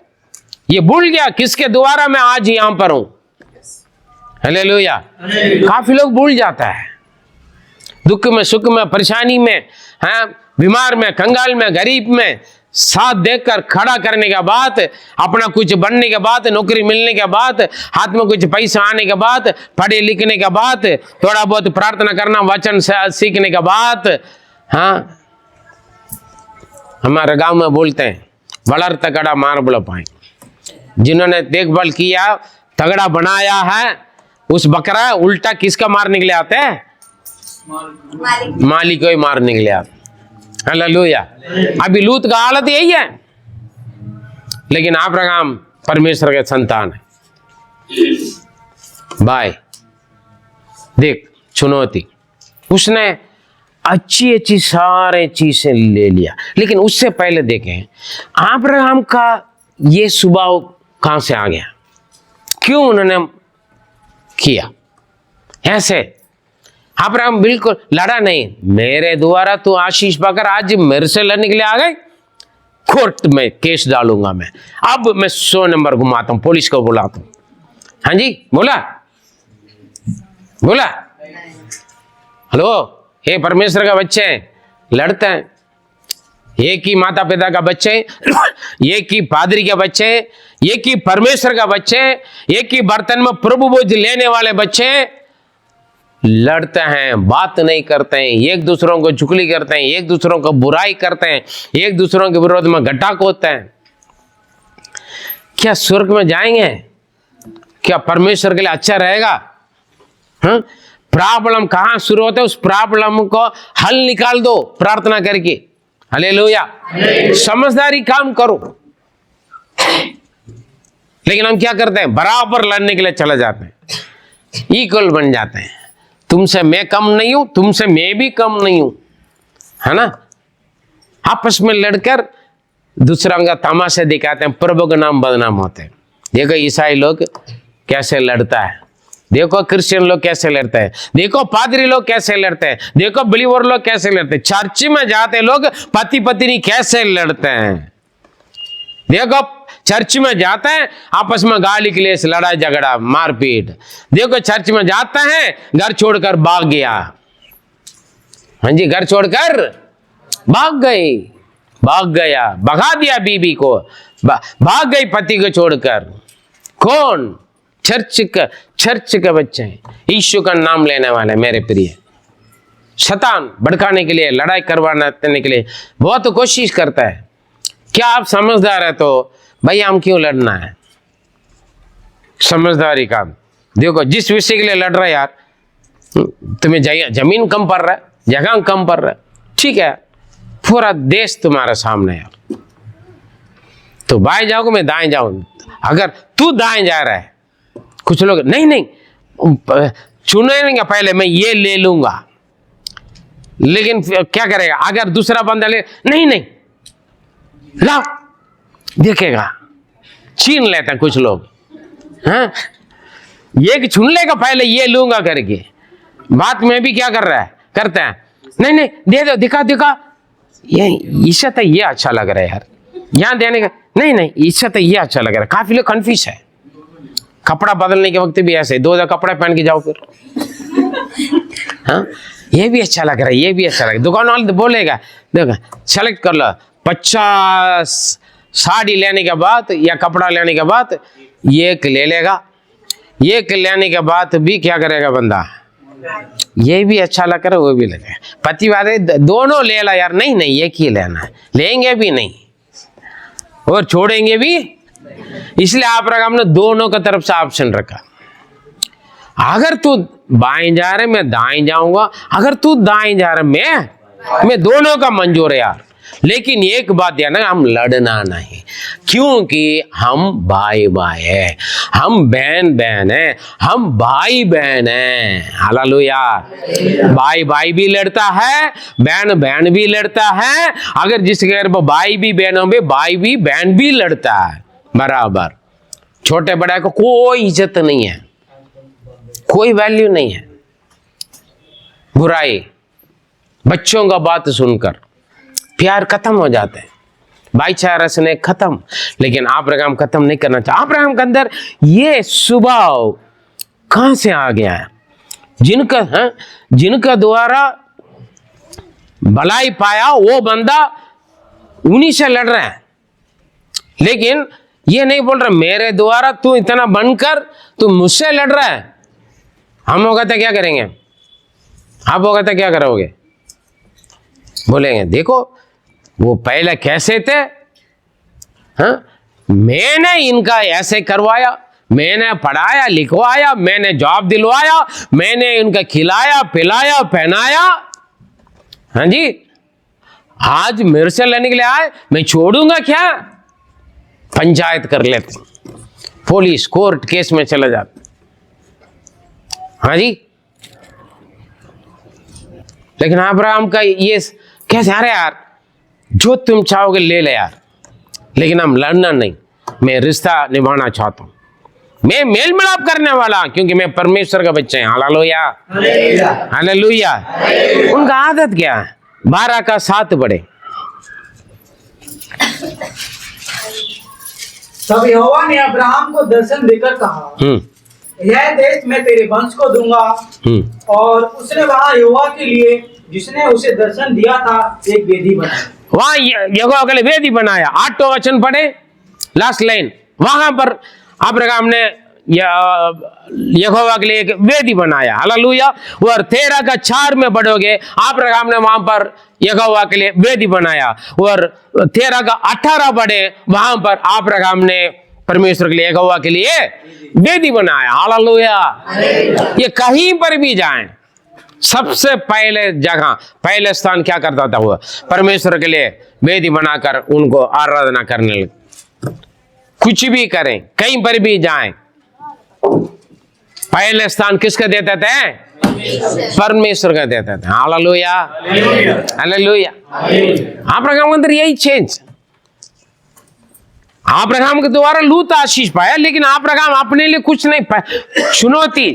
Speaker 1: ये भूल गया किसके द्वारा मैं आज यहां पर हूं। हालेलुया। काफी लोग भूल जाता है, दुख में सुख में परेशानी में, बीमार में कंगाल में गरीब में साथ देखकर खड़ा करने के बाद, अपना कुछ बनने के बाद, नौकरी मिलने के बाद, हाथ में कुछ पैसा आने के बाद, पढ़े लिखने के बाद, थोड़ा बहुत प्रार्थना करना, वचन सीखने के बाद, हाँ हमारे गांव में बोलते हैं बलर तगड़ा मार्बल पाए, जिन्होंने देखभाल किया, तगड़ा बनाया है, उस बकरा उल्टा किसका मारने के लिए आते हैं? मालिक को ही मारने के लिए आते। हालेलुया। अभी लूत का हालत यही है, लेकिन अब्राहम परमेश्वर के संतान है। भाई देख चुनौती, उसने अच्छी अच्छी सारे चीजें ले लिया, लेकिन उससे पहले देखें अब्राहम का ये स्वभाव कहां से आ गया, क्यों उन्होंने किया ऐसे? अब्राहम बिल्कुल लड़ा नहीं, मेरे द्वारा तो आशीष पाकर आज मेरे से लड़ने के लिए आ गए, कोर्ट में केस डालूंगा मैं, अब मैं 100 नंबर घुमाता हूं, पुलिस को बुलाता हूं। हाँ जी बोला बोला हेलो, हे परमेश्वर का बच्चे लड़ते हैं, एक ही माता पिता का बच्चे, एक ही पादरी के बच्चे, एक ही परमेश्वर का बच्चे, एक ही बर्तन में प्रभु भोज लेने वाले बच्चे लड़ते हैं, बात नहीं करते हैं, एक दूसरों को चुगली करते हैं, एक दूसरों को बुराई करते हैं, एक दूसरों के विरोध में घटा कोते हैं। क्या स्वर्ग में जाएंगे? क्या परमेश्वर के लिए अच्छा रहेगा? हाँ? प्रॉब्लम कहां शुरू होता है, उस प्रॉब्लम को हल निकाल दो प्रार्थना करके। हालेलुया। समझदारी काम करो, लेकिन हम क्या करते हैं, बराबर लड़ने के लिए चले जाते हैं, इक्वल बन जाते हैं, तुमसे मैं कम नहीं हूं, तुमसे मैं भी कम नहीं हूं, है ना? आपस में लड़कर दूसरा का तमाशा दिखाते हैं, प्रभु का नाम बदनाम होते हैं। देखो ईसाई लोग कैसे लड़ता है, देखो क्रिश्चियन लोग कैसे लड़ते हैं, देखो पादरी लोग कैसे लड़ते हैं, देखो बिलीवर लोग कैसे लड़ते हैं, चर्च में जाते लोग पति पत्नी कैसे लड़ते हैं, देखो चर्च में जाते हैं आपस में गाली क्लेश लड़ाई झगड़ा मारपीट, देखो चर्च में जाते हैं घर छोड़कर भाग गया। हाँ जी, घर छोड़कर भाग गई, भाग गया, भगा दिया बीबी को, भाग गई पति को छोड़कर। कौन? चर्च के बच्चे हैं, यीशु का नाम लेने वाले। मेरे प्रिय, शैतान भड़काने के लिए, लड़ाई करवाने के लिए बहुत कोशिश करता है। क्या आप समझदार है तो भाई हम क्यों लड़ना है? समझदारी काम। देखो जिस विषय के लिए लड़ रहा है यार, तुम्हें जमीन कम पड़ रहा है, जगह कम पड़ रहा है, ठीक है, पूरा देश तुम्हारे सामने यार, तो बाएं जाओगे मैं दाएं जाऊं। अगर तू दाएं जा रहा है, कुछ लोग नहीं चुनेंगे पहले मैं ये ले लूंगा, लेकिन क्या करेगा अगर दूसरा बंदा ले, नहीं लाओ, देखेगा, छीन लेते हैं कुछ लोग। हाँ, ये चुन लेगा पहले ये लूंगा करके, बात में भी क्या कर रहा है, करता है, नहीं दे दो, दिखा, ये इससे तो ये अच्छा लग रहा है यार, यहाँ देने का, नहीं इससे तो ये अच्छा लग रहा है। काफी लोग कन्फ्यूज है, कपड़ा बदलने के वक्त भी ऐसे 2 कपड़े पहन के जाओ फिर। हाँ, ये भी अच्छा लग रहा है, ये भी अच्छा लग रहा है, दुकान वाले बोलेगा देखो सेलेक्ट कर लो, 50 साड़ी लेने के बाद या कपड़ा लेने के बाद एक ले लेगा, एक लेने के बाद भी क्या करेगा बंदा, ये भी अच्छा लग रहा है वो भी लगे, पति वाले दोनों ले ला यार, नहीं एक ही लेना है, लेंगे भी नहीं और छोड़ेंगे भी, इसलिए आप हमने दोनों का तरफ से ऑप्शन रखा। अगर तू बाएं जा रहे मैं दाएं जाऊंगा, अगर तू दाएं जा रहा मैं दोनों का मंजूर है यार, लेकिन एक बात है ना, हम लड़ना नहीं, क्योंकि हम भाई है, हम बहन है, हम भाई बहन है। हालेलुया। भाई भी लड़ता है, बहन भी लड़ता है, अगर जिसके घर पर भाई भी बहनों में भाई भी बहन भी लड़ता है बराबर। छोटे बड़े को कोई इज्जत नहीं है, कोई वैल्यू नहीं है। बुराई, बच्चों का बात सुनकर प्यार खत्म हो जाते हैं, भाईचारा से खत्म, लेकिन अब्राहम खत्म नहीं करना चाहता। अब्राहम के अंदर ये स्वभाव कहां से आ गया है? जिनका द्वारा भलाई पाया वो बंदा उन्हीं से लड़ रहा है, लेकिन ये नहीं बोल रहा मेरे द्वारा तू इतना बनकर तू मुझसे लड़ रहा है। हम होगा तो क्या करेंगे? आप होगा तो क्या करोगे? बोलेंगे देखो वो पहले कैसे थे हाँ, मैंने इनका ऐसे करवाया, मैंने पढ़ाया लिखवाया, मैंने जॉब दिलवाया, मैंने इनका खिलाया पिलाया पहनाया। हाँ जी, आज मेरे से लेने के लिए आए, मैं छोड़ूंगा क्या? पंचायत कर लेते, पुलिस कोर्ट केस में चला जाता। हाँ जी, लेकिन अब्राहम का ये कैसे? अरे यार, जो तुम चाहोगे ले ले यार, लेकिन हम लड़ना नहीं, मैं रिश्ता निभाना चाहता हूं, मैं मेल मिलाप करने वाला, क्योंकि मैं परमेश्वर का बच्चा हूं। Hallelujah hallelujah. उनका आदत क्या है? 12 का 7 बढ़े।
Speaker 2: तब यहोवा ने अब्राहम को दर्शन देकर कहा, यह देश मैं तेरे वंश को दूंगा। और उसने वहां यहोवा के लिए, जिसने उसे दर्शन दिया था, एक वेदी बनाई।
Speaker 1: वहां यहोवा के लिए वेदी बनाया। 8 वचन पढ़े, लास्ट लाइन। वहां पर अब्राहम ने यहोवा के लिए एक वेदी बनाया। हालेलुया। और 13 का 4 में पढ़ोगे, अब्राहम ने वहां पर यहोवा के लिए वेदी बनाया। और 13 का 18 पढ़े, वहां पर अब्राहम ने परमेश्वर के लिए, यहोवा के लिए वेदी बनाया। हालेलुया। ये कहीं पर भी जाएं, सबसे पहले जगह, पहले स्थान क्या करता था? वो परमेश्वर के लिए वेदी बनाकर उनको आराधना करने लगे। कुछ भी करें, कहीं पर भी जाएं, पहले स्थान किसका देते थे? परमेश्वर का देते थे। Hallelujah hallelujah. अब्राहम के अंदर यही चेंज। अब्राहम के द्वारा लूत आशीष पाया, लेकिन अब्राहम अपने लिए कुछ नहीं पाया। चुनौती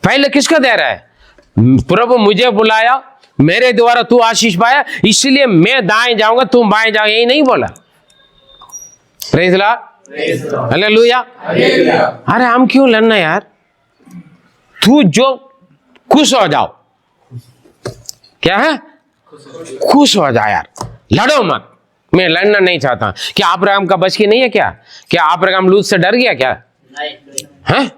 Speaker 1: पहले किसका दे रहा है? प्रभु मुझे बुलाया, मेरे द्वारा तू आशीष पाया, इसलिए मैं दाएं जाऊंगा, तुम बाएं जाओ, यही नहीं बोला। Praise Lord hallelujah. अरे हम क्यों लड़ना यार? तू जो खुश हो जाओ, क्या है? खुश हो जाओ यार, लड़ो मत। मैं लड़ना नहीं चाहता। क्या अब्राहम का बच की नहीं है क्या? क्या अब्राहम लूत से डर गया क्या? हैं?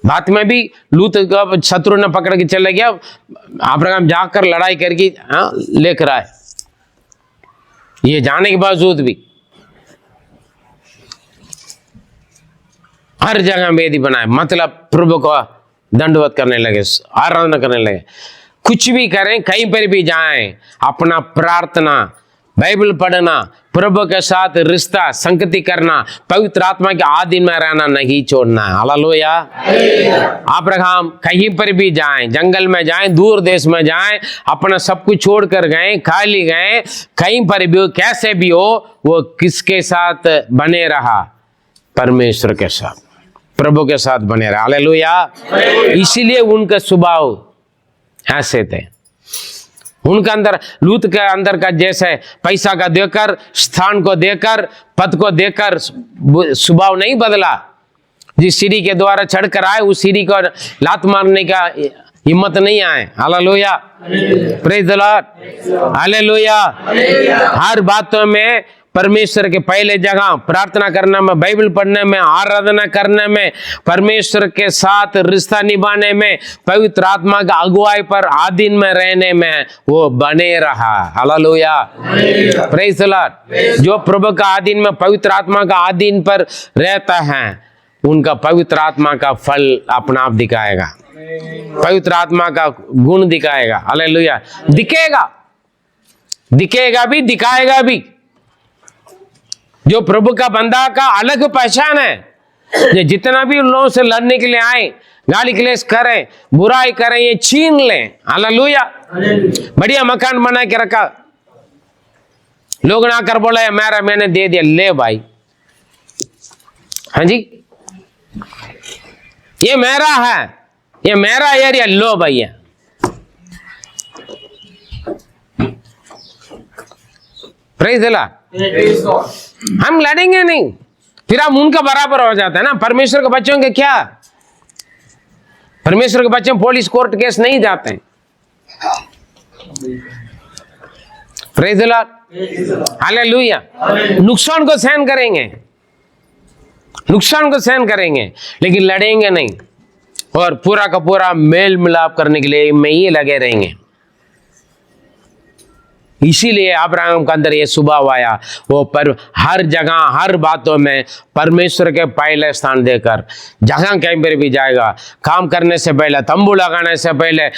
Speaker 1: बात में भी लूत का शत्रु ने पकड़ के चले गया, अब्राहम जाकर लड़ाई करके लेकर आए। ये जाने के बावजूद भी हर जगह वेदी बनाए, मतलब प्रभु को दंडवत करने लगे, आराधना करने लगे। कुछ भी करें, कहीं पर भी जाएं, अपना प्रार्थना, बाइबल पढ़ना, प्रभु के साथ रिश्ता संगति करना, पवित्र आत्मा के आधीन में रहना नहीं छोड़ना। हालेलुया। अब्राहम कहीं पर भी जाएं, जंगल में जाएं, दूर देश में जाएं, अपना सब कुछ छोड़कर गए, खाली गए, कहीं पर भी हो, कैसे भी हो, वो किसके साथ बने रहा? परमेश्वर के साथ, प्रभु के साथ बने रहा। हालेलुया। इसीलिए उनका स्वभाव ऐसे थे। उनका अंदर, लूत के अंदर का जैसे पैसा का देकर, स्थान को देकर, पद को देकर स्वभाव नहीं बदला। जिस सीढ़ी के द्वारा चढ़कर आए, उस सीढ़ी को लात मारने का हिम्मत नहीं आए। Hallelujah praise the lord hallelujah. हर बातों में परमेश्वर के पहले जगह प्रार्थना करने में, बाइबल पढ़ने में, आराधना करने में, परमेश्वर के साथ रिश्ता निभाने में, पवित्र आत्मा का अगुवाई पर आधीन में रहने में वो बने रहा। Hallelujah praise the Lord. जो प्रभु का आधीन में, पवित्र आत्मा का आधीन पर रहता है, उनका पवित्र आत्मा का फल अपना आप दिखाएगा, पवित्र आत्मा का गुण दिखाएगा। हालेलुया। दिखेगा, दिखेगा भी, दिखाएगा भी। जो प्रभु का बंदा का अलग पहचान है। ये जितना भी उन लोगों से लड़ने के लिए आए, गाली क्लेश करें, बुराई करें, ये छीन लें। हालेलुया। बढ़िया मकान बना के रखा, लोग ना कर बोला मेरा, मैंने दे दिया, ले भाई। हाँ जी, ये मेरा है, ये मेरा एरिया, लो भैया। Praise the Lord. हम लड़ेंगे नहीं, फिर हम उनका बराबर हो जाता है ना। परमेश्वर के बच्चों के क्या, परमेश्वर के बच्चे पुलिस कोर्ट केस नहीं जाते हैं। Praise the lord hallelujah. नुकसान को सहन करेंगे, नुकसान को सहन करेंगे, लेकिन लड़ेंगे नहीं। और पूरा का पूरा मेल मिलाप करने के लिए में ही लगे रहेंगे। इसीलिए अब्राहम के अंदर ये स्वभाव आया, वो पर हर जगह हर बातों में परमेश्वर के पहले स्थान देकर, जगह कहीं पर भी जाएगा, काम करने से पहले, तंबू लगाने से पहले,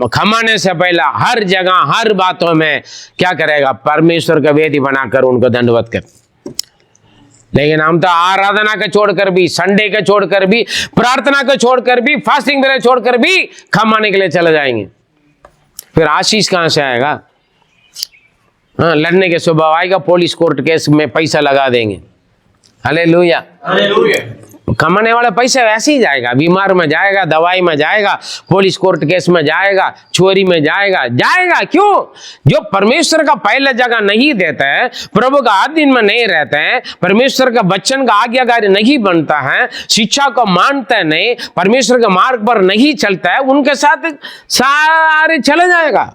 Speaker 1: कमाने से पहले, हर जगह हर बातों में क्या करेगा, परमेश्वर का वेदी बनाकर उनको दंडवत कर। लेकिन हम तो आराधना का छोड़कर भी, संडे का छोड़कर भी, प्रार्थना को छोड़कर भी, फास्टिंग वगैरह छोड़कर भी कमाने के लिए चले जाएंगे, फिर आशीष कहां से आएगा? हाँ, लड़ने के स्वभाव आएगा, पुलिस कोर्ट केस में पैसा लगा देंगे। Hallelujah, hallelujah. कमाने वाला पैसा वैसे ही जाएगा, बीमार में जाएगा, दवाई में जाएगा, पुलिस कोर्ट केस में जाएगा, चोरी में जाएगा। क्यों? जो परमेश्वर का पहले जगह नहीं देता है, प्रभु का आधीन में नहीं रहते हैं, परमेश्वर का वचन का आज्ञाकारी नहीं बनता है, शिक्षा को मानते नहीं, परमेश्वर के मार्ग पर नहीं चलता है, उनके साथ सारे चले जाएगा।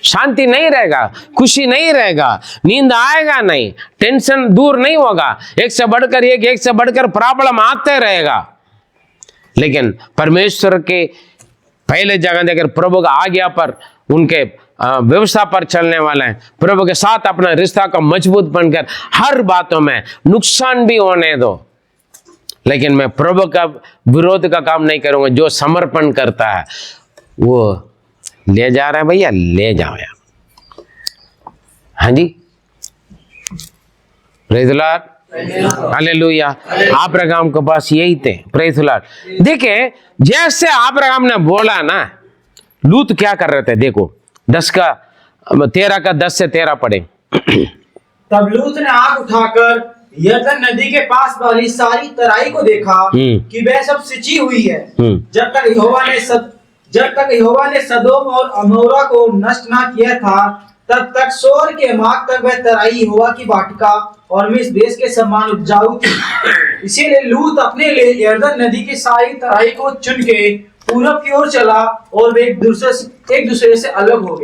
Speaker 1: शांति नहीं रहेगा, खुशी नहीं रहेगा, नींद आएगा नहीं, टेंशन दूर नहीं होगा, एक से बढ़कर प्रॉब्लम आते रहेगा। लेकिन परमेश्वर के पहले जगह देकर प्रभु का आज्ञा पर, उनके व्यवस्था पर चलने वाले हैं, प्रभु के साथ अपना रिश्ता को मजबूत बनकर हर बातों में नुकसान भी होने दो, लेकिन मैं प्रभु का विरोध का काम नहीं करूंगा। जो समर्पण करता है वो ले जा रहा है, भैया ले जाओ यार। हाँ जी, praise the lord, hallelujah. Abraham के पास यही थे, प्रेज़ द लॉर्ड। देखिए, जैसे अब्राहम ने बोला ना, लूत क्या कर रहे थे? देखो 13 का 10 से 13 पढ़े।
Speaker 2: तब लूत ने आग उठाकर यरदन नदी के पास वाली सारी तराई को देखा कि वह सब सिंची हुई है, जब तक यहोवा ने सदोम और अमोरा को नष्ट ना किया था, तब तक सोर के मार्ग तक वह तराई यहोवा की वाटिका और मिस्र देश के समान उपजाऊ थी। इसीलिए लूत अपने लिए यरदन नदी की सारी तराई को चुन के पूरब की ओर चला और वे एक दूसरे से अलग हो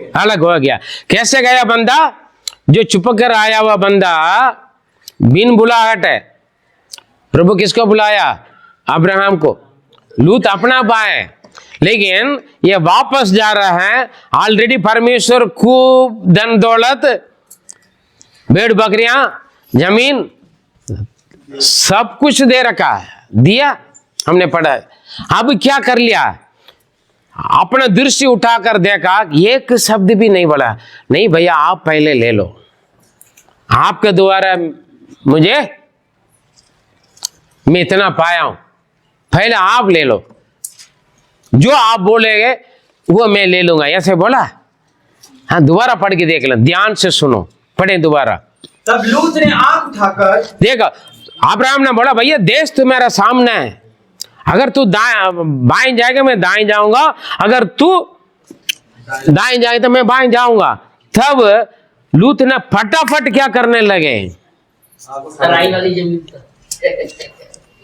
Speaker 2: गया।
Speaker 1: कैसे गया बंदा? जो चुप कर आया हुआ बंदा बिन बुलाहट है। प्रभु किसको बुलाया? अब्राहम को। लूत अपना पाए, लेकिन ये वापस जा रहा है। ऑलरेडी परमेश्वर खूब धन दौलत, भेड़ बकरियां, जमीन सब कुछ दे रखा है, दिया, हमने पढ़ा। अब क्या कर लिया? अपना दृष्टि उठाकर देखा, एक शब्द भी नहीं बोला, नहीं भैया आप पहले ले लो, आपके द्वारा मुझे, मैं इतना पाया हूं, पहले आप ले लो, जो आप बोलेंगे वो मैं ले लूंगा, ऐसे बोला। हाँ, दोबारा पढ़ के देख लें, ध्यान से सुनो, पढ़े दोबारा।
Speaker 2: तब लूत ने आंख उठाकर
Speaker 1: देखा, अब्राहम ने बोला भैया देश तो मेरा सामने है, अगर तू बाएं जाएगा मैं दाएं जाऊंगा, अगर तू दाएं जाएगा तो मैं बाएं जाऊंगा। तब लूत ने फटाफट क्या करने लगे,
Speaker 3: वाली जमीन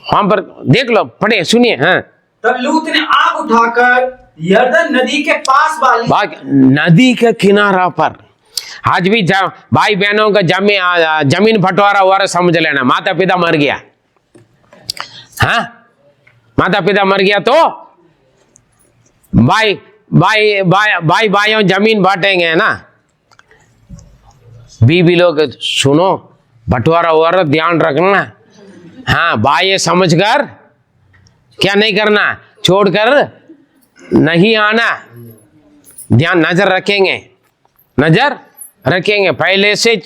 Speaker 1: वहां पर देख लो, पढ़े सुनिए। हाँ,
Speaker 2: तब लूत ने आग उठाकर यरदन नदी के पास वाली
Speaker 1: नदी के किनारा पर, आज भी भाई बहनों का जमीन बंटवारा हुआ, समझ लेना, माता पिता मर गया। हाँ, माता पिता मर गया तो भाइयों जमीन बांटेंगे ना। बीबी लोग सुनो, बंटवारा हुआ, ध्यान रखना। हाँ, भाई समझकर क्या नहीं करना, छोड़कर नहीं आना, ध्यान नजर रखेंगे, पहले से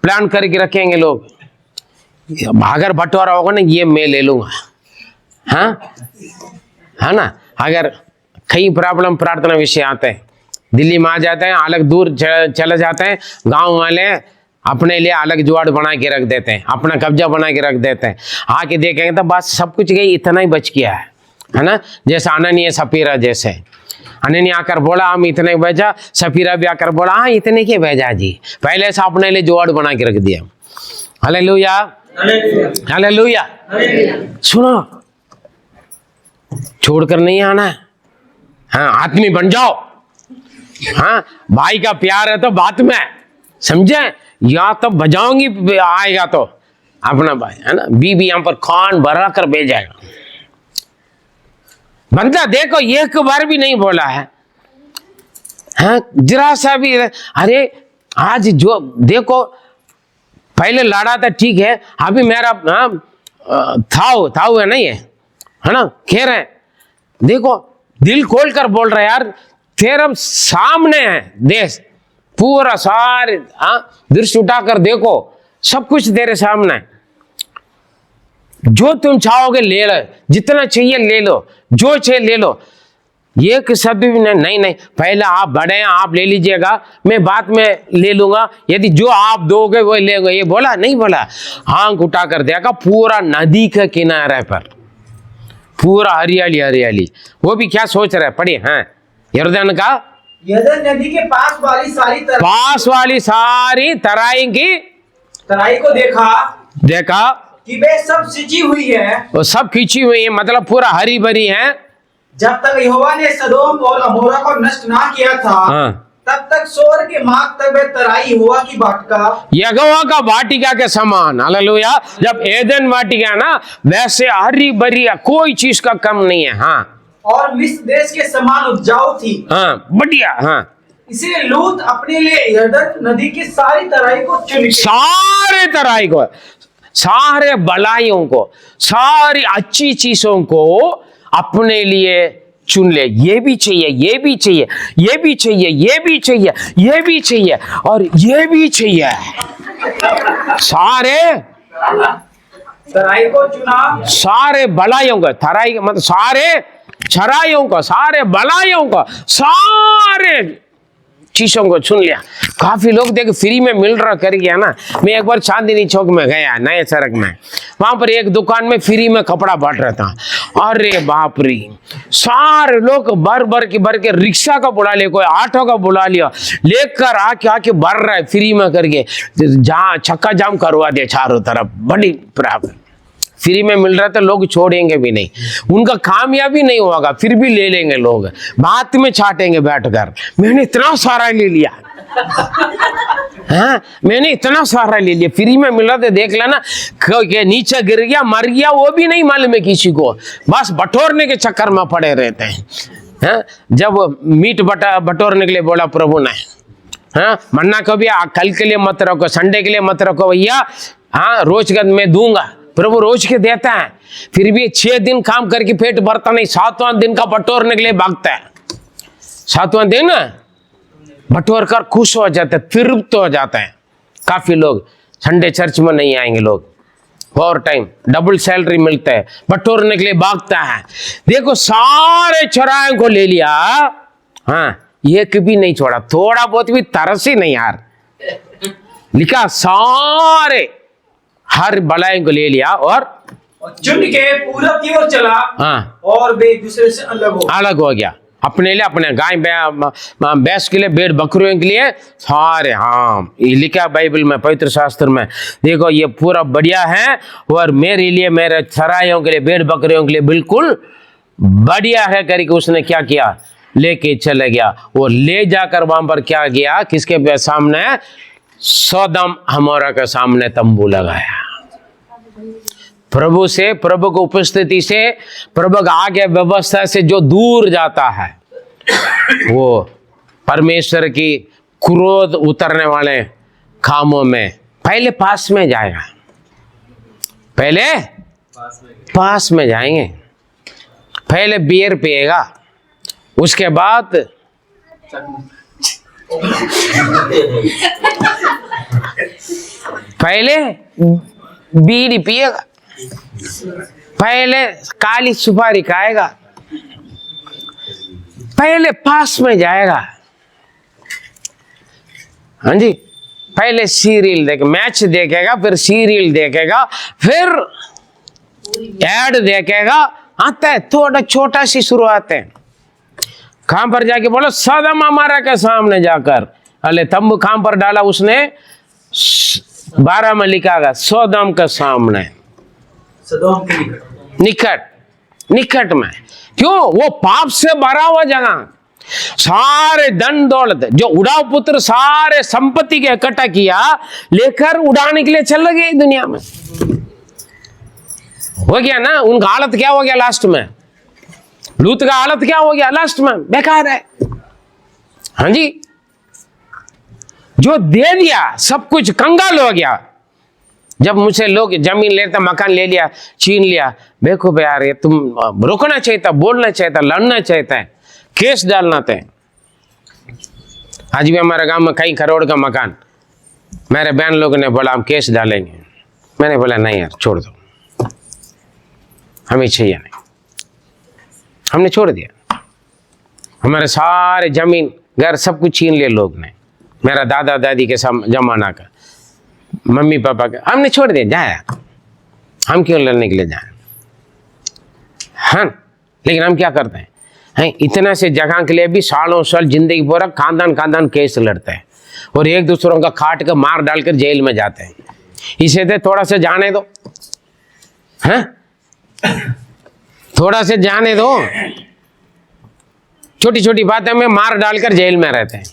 Speaker 1: प्लान करके रखेंगे लोग। अगर बंटवारा होगा ना, ये मैं ले लूंगा। हाँ, है ना। अगर कई प्रॉब्लम प्रार्थना विषय आते हैं, दिल्ली में आ जाते हैं, अलग दूर चले जाते हैं, गांव वाले अपने लिए अलग जुगाड़ बना के रख देते हैं, अपना कब्जा बना के रख देते हैं। आके देखेंगे तो बस सब कुछ गई, इतना ही बच गया है ना। जैसे अननिया सफीरा, जैसे अननिया आकर बोला हम इतने भेजा, सफीरा भी आकर बोला हाँ इतने के भेजा जी, पहले से अपने लिए जुगाड़ बना के रख दिया। Hallelujah, hallelujah. सुनो, छोड़कर नहीं आना। हाँ, आदमी बन जाओ। हाँ, भाई का प्यार है तो बात में समझे, या तो बजाऊंगी आएगा तो अपना भाई, है ना। बीबी यहां पर खान भरा कर भेजाएगा। बंदा देखो एक बार भी नहीं बोला है, हाँ जरा सा भी, अरे आज जो देखो पहले लड़ा था ठीक है, अभी मेरा थाव है नहीं है ना, कह रहे हैं देखो दिल खोल कर बोल रहे यार, तेरे सामने है देश पूरा सारे, दृष्टि उठाकर देखो सब कुछ तेरे सामने है, जो तुम चाहोगे ले लो, जितना चाहिए ले लो, जो चाहिए ले लो, एक शब्द भी नहीं, पहले आप बड़े हैं आप ले लीजिएगा, मैं बाद में ले लूंगा, यदि जो आप दोगे वो लेंगे, ये बोला नहीं बोला। आंख उठाकर देखा पूरा नदी के किनारे पर पूरा हरियाली हरियाली, वो भी क्या सोच रहे हैं पढ़िए। हाँ यरदन का,
Speaker 2: यरदन नदी के पास वाली सारी
Speaker 1: तराई को देखा
Speaker 2: कि वे सब सिंची हुई है,
Speaker 1: वो सब खींची हुई है, मतलब पूरा हरी भरी है।
Speaker 2: जब तक यहोवा ने सदोम और अमोरा को नष्ट ना किया था, तब तक सोर के मार्ग तक वे तराई यहोवा की वाटिका,
Speaker 1: यहोवा का वाटिका के समान, हालेलुया। जब एदन वाटिका ना वैसे हरी भरी, कोई चीज का कम नहीं है। हाँ,
Speaker 2: और मिस्र देश के समान उपजाऊ थी।
Speaker 1: हाँ बढ़िया। हाँ,
Speaker 2: इसलिए लूत अपने लिए यरदन नदी की सारी तराई को चुन,
Speaker 1: सारे तराई को, सारे भलाइयों को, सारी अच्छी चीजों को अपने लिए चुन ले। ये भी चाहिए, ये भी चाहिए, ये भी चाहिए, ये भी चाहिए, ये भी चाहिए और ये भी चाहिए, सारे
Speaker 2: तराई को चुना,
Speaker 1: सारे भलाइयों को, तराई मतलब सारे चराइयों को, सारे भलाइयों को, सारे चीजों को चुन लिया। काफी लोग देख फ्री में मिल रहा कर गया ना। मैं एक बार चांदनी चौक में गया, नए सड़क में, वहां पर एक दुकान में फ्री में कपड़ा बांट रहा था। अरे बाप रे, सारे लोग भर के रिक्शा का बुला लिया, कोई ऑटो का बुला लिया, लेकर आके भर रहा है फ्री में करके, जहाँ चक्का जाम करवा दे चारों तरफ। बड़ी प्रॉब्लम, फ्री में मिल रहा था, लोग छोड़ेंगे भी नहीं, उनका कामयाबी नहीं होगा, फिर भी ले लेंगे लोग, बात में छाटेंगे बैठकर। मैंने इतना सारा ले लिया, हाँ मैंने इतना सारा ले लिया, फ्री में मिल रहा था, देख लेना नीचे गिर गया मर गया वो भी नहीं मालूम है किसी को, बस बटोरने के चक्कर में पड़े रहते हैं। हाँ? जब मीट बटोरने के लिए बोला प्रभु ने, हाँ मन्ना कभी कल के लिए मत रखो, संडे के लिए मत रखो भैया, हाँ रोज का मैं दूंगा। प्रभु रोज के देता है, फिर भी 6 दिन काम करके पेट भरता नहीं, 7वां दिन का बटोरने के लिए भागता है। 7वां दिन बटोर कर खुश हो जाते, तृप्त हो जाता है। काफी लोग संडे चर्च में नहीं आएंगे, लोग ओवर टाइम डबल सैलरी मिलता है, बटोरने के लिए भागता है। देखो सारे चराइयों को ले लिया, हाँ एक भी नहीं छोड़ा, थोड़ा बहुत भी तरस ही नहीं यार, लिखा सारे हर भलाई को ले लिया और
Speaker 2: चुन के पूरब की ओर चला।
Speaker 1: हाँ,
Speaker 2: और वे एक दूसरे से अलग हो
Speaker 1: गया, अपने लिए, अपने गाय भैंस के लिए, भेड़ बकरियों के लिए सारे। हाँ ये लिखा बाइबल में, पवित्र शास्त्र में, देखो ये पूरा बढ़िया है और मेरे लिए, मेरे चराइयों के लिए, भेड़ बकरियों के लिए बिल्कुल बढ़िया है करके उसने क्या किया, लेके चले गया। वो ले जाकर वहां पर क्या किया, किसके सामने, सोदम अमोरा के सामने तंबू लगाया। प्रभु से, प्रभु की उपस्थिति से, प्रभु के आगे व्यवस्था से जो दूर जाता है, वो परमेश्वर की क्रोध उतरने वाले कामों में पहले पास में जाएगा, पहले पास में जाएंगे, पहले बियर पिएगा, उसके बाद पहले बीड़ी पिएगा, पहले काली सुपारी खाएगा, पहले पास में जाएगा। हाँ जी, पहले सीरियल देखे, मैच देखेगा, फिर सीरियल देखेगा, फिर एड देखेगा। आता है थोड़ा छोटा सी शुरुआत है, कहां पर जाके बोलो, सदम अमोरा के सामने जाकर, अले तंबू कहां पर डाला उसने, 12 में लिखा गया सदम के सामने,
Speaker 2: सदोम के
Speaker 1: निकट में। क्यों, वो पाप से भरा हुआ जगह, सारे धन दौलत जो उड़ाव पुत्र सारे संपत्ति के इकट्ठा किया, लेकर उड़ाने के लिए चल गए दुनिया में। हो गया ना, उनका हालत क्या हो गया लास्ट में, लूत का हालत क्या हो गया लास्ट में, बेकार है। हाँ जी, जो दे दिया सब कुछ कंगाल हो गया। जब मुझसे लोग जमीन लेता, मकान ले लिया, छीन लिया, बेवकूफ यार, ये तुम रोकना चाहिए था, बोलना चाहिए था, लड़ना चाहिए था, केस डालना था। आज भी हमारे गांव में कई करोड़ का मकान, मेरे बहन लोगों ने बोला हम केस डालेंगे। मैंने बोला नहीं यार, छोड़ दो, हमें चाहिए नहीं। हमने छोड़ दिया। हमारे सारे जमीन घर सब कुछ छीन लिए लोग ने, मेरा दादा दादी के जमाना का, मम्मी पापा का, हमने छोड़ दिया। जाए, हम क्यों लड़ने के लिए जाए? हाँ, लेकिन हम क्या करते हैं, इतना से जगह के लिए भी सालों साल जिंदगी पूरा खानदान खानदान केस लड़ते हैं और एक दूसरों का काट कर मार डालकर जेल में जाते हैं। इसे तो थोड़ा सा जाने दो, हैं? थोड़ा से जाने दो। छोटी छोटी बातों में मार डालकर जेल में रहते हैं,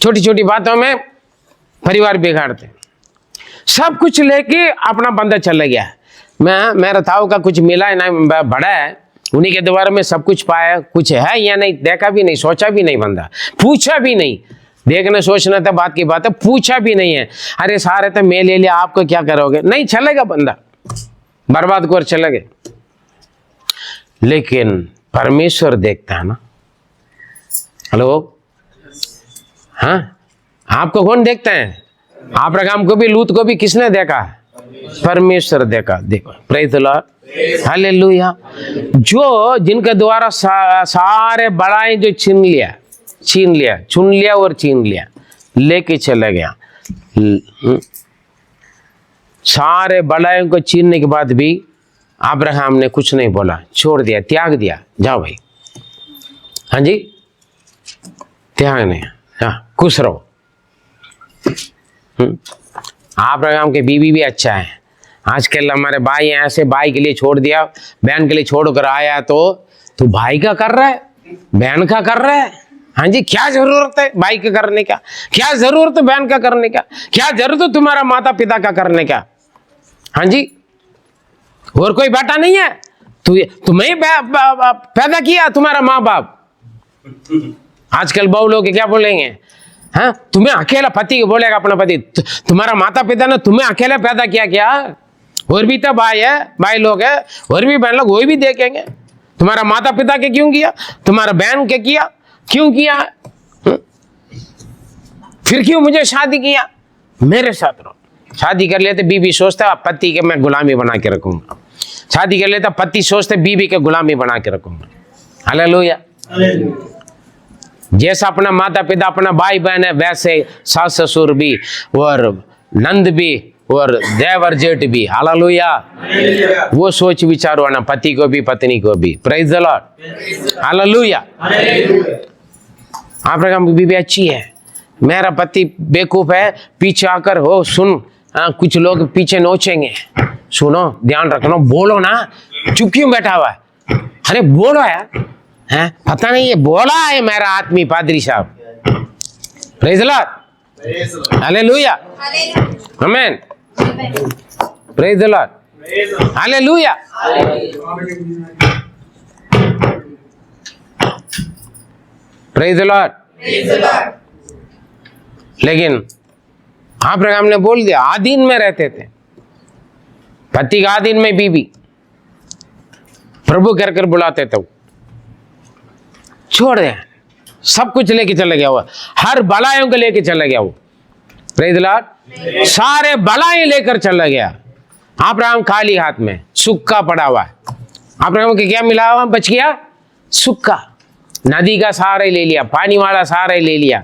Speaker 1: छोटी छोटी बातों में परिवार बिगाड़ते हैं। सब कुछ लेके अपना बंदा चला गया। मेरा ताऊ का कुछ मिला है ना, बड़ा है, उन्हीं के द्वारा में सब कुछ पाया। कुछ है या नहीं देखा भी नहीं, सोचा भी नहीं, बंदा पूछा भी नहीं। देखना सोचना था बात की बात है, पूछा भी नहीं है। अरे सारे तो मैं ले लिया, आपको क्या करोगे? नहीं, चलेगा बंदा, बर्बाद कर चला गया। लेकिन परमेश्वर देखता है ना। हेलो, हाँ, आपको कौन देखता है? अब्राहम को भी, लूत को भी किसने देखा? परमेश्वर देखा। देखो, प्रेज़ द लॉर्ड, हालेलुया। जो जिनके द्वारा सारे बड़ाई जो चुन लिया और छीन लिया, लेके चला गया। सारे बड़ाइयों को छीनने के बाद भी अब्राहम ने कुछ नहीं बोला, छोड़ दिया, त्याग दिया। जाओ भाई, हाँ जी, त्याग नहीं, हाँ, खुश रहो। अब्राहम के बीवी भी अच्छा है। आजकल हमारे भाई ऐसे, भाई के लिए छोड़ दिया, बहन के लिए छोड़ कर आया, तो तू भाई का कर रहा है, बहन का कर रहा है। हाँ जी, क्या जरूरत है भाई का करने का? क्या जरूरत है बहन का करने का? क्या जरूरत है तुम्हारा माता पिता का करने का? हाँ जी, और कोई बेटा नहीं है? तुम्हें पैदा किया तुम्हारा माँ बाप। आजकल बहु लोग क्या बोलेंगे, हाँ, तुम्हें अकेला पति बोलेगा अपना पति, तुम्हारा माता पिता ने तुम्हें अकेला पैदा किया क्या? और भी तो भाई है, भाई लोग है, और भी बहन लोग, वो भी देखेंगे। तुम्हारा माता पिता के क्यों किया? तुम्हारा बहन के किया? क्यों किया? फिर क्यों मुझे शादी किया? मेरे साथ रहो। शादी कर लेते बीबी सोचता पति के मैं गुलामी बना के रखूंगा, शादी कर लेता पति सोचते बीबी के गुलामी बना के रखूंगा। हालेलुया। जैसा अपना माता पिता अपना भाई बहन है, वैसे सास ससुर भी और नंद भी और देवर जेठ भी। हालेलुया। वो सोच विचार होना, पति को भी पत्नी को भी। Praise the lord, hallelujah. Abraham की बीवी अच्छी है, मेरा पति बेवकूफ है, पीछे आकर हो सुन, कुछ लोग पीछे नोचेंगे, सुनो, ध्यान रखना, बोलो ना, चुप क्यों बैठा हुआ है? अरे बोलो यार, हैं? पता नहीं ये बोला है मेरा आत्मी पादरी साहब। प्रेज़ द लॉर्ड, हालेलुया, आमीन, praise the lord, hallelujah. Praise the Lord. लेकिन अब्राहम ने बोल दिया, आधीन में रहते थे, पति का आधीन में बीवी, प्रभु कर कर बुलाते थे, छोड़ दे, सब कुछ लेके चले गया वो, हर बलायों को लेके चले गया वो। प्रेज़ द लॉर्ड, सारे बलाएं लेकर चला गया। अब्राहम खाली हाथ में, सूखा पड़ा हुआ है। अब्राहम के क्या मिला हुआ बच गया? सूखा। नदी का सहारा ले लिया, पानी वाला सहारा ले लिया,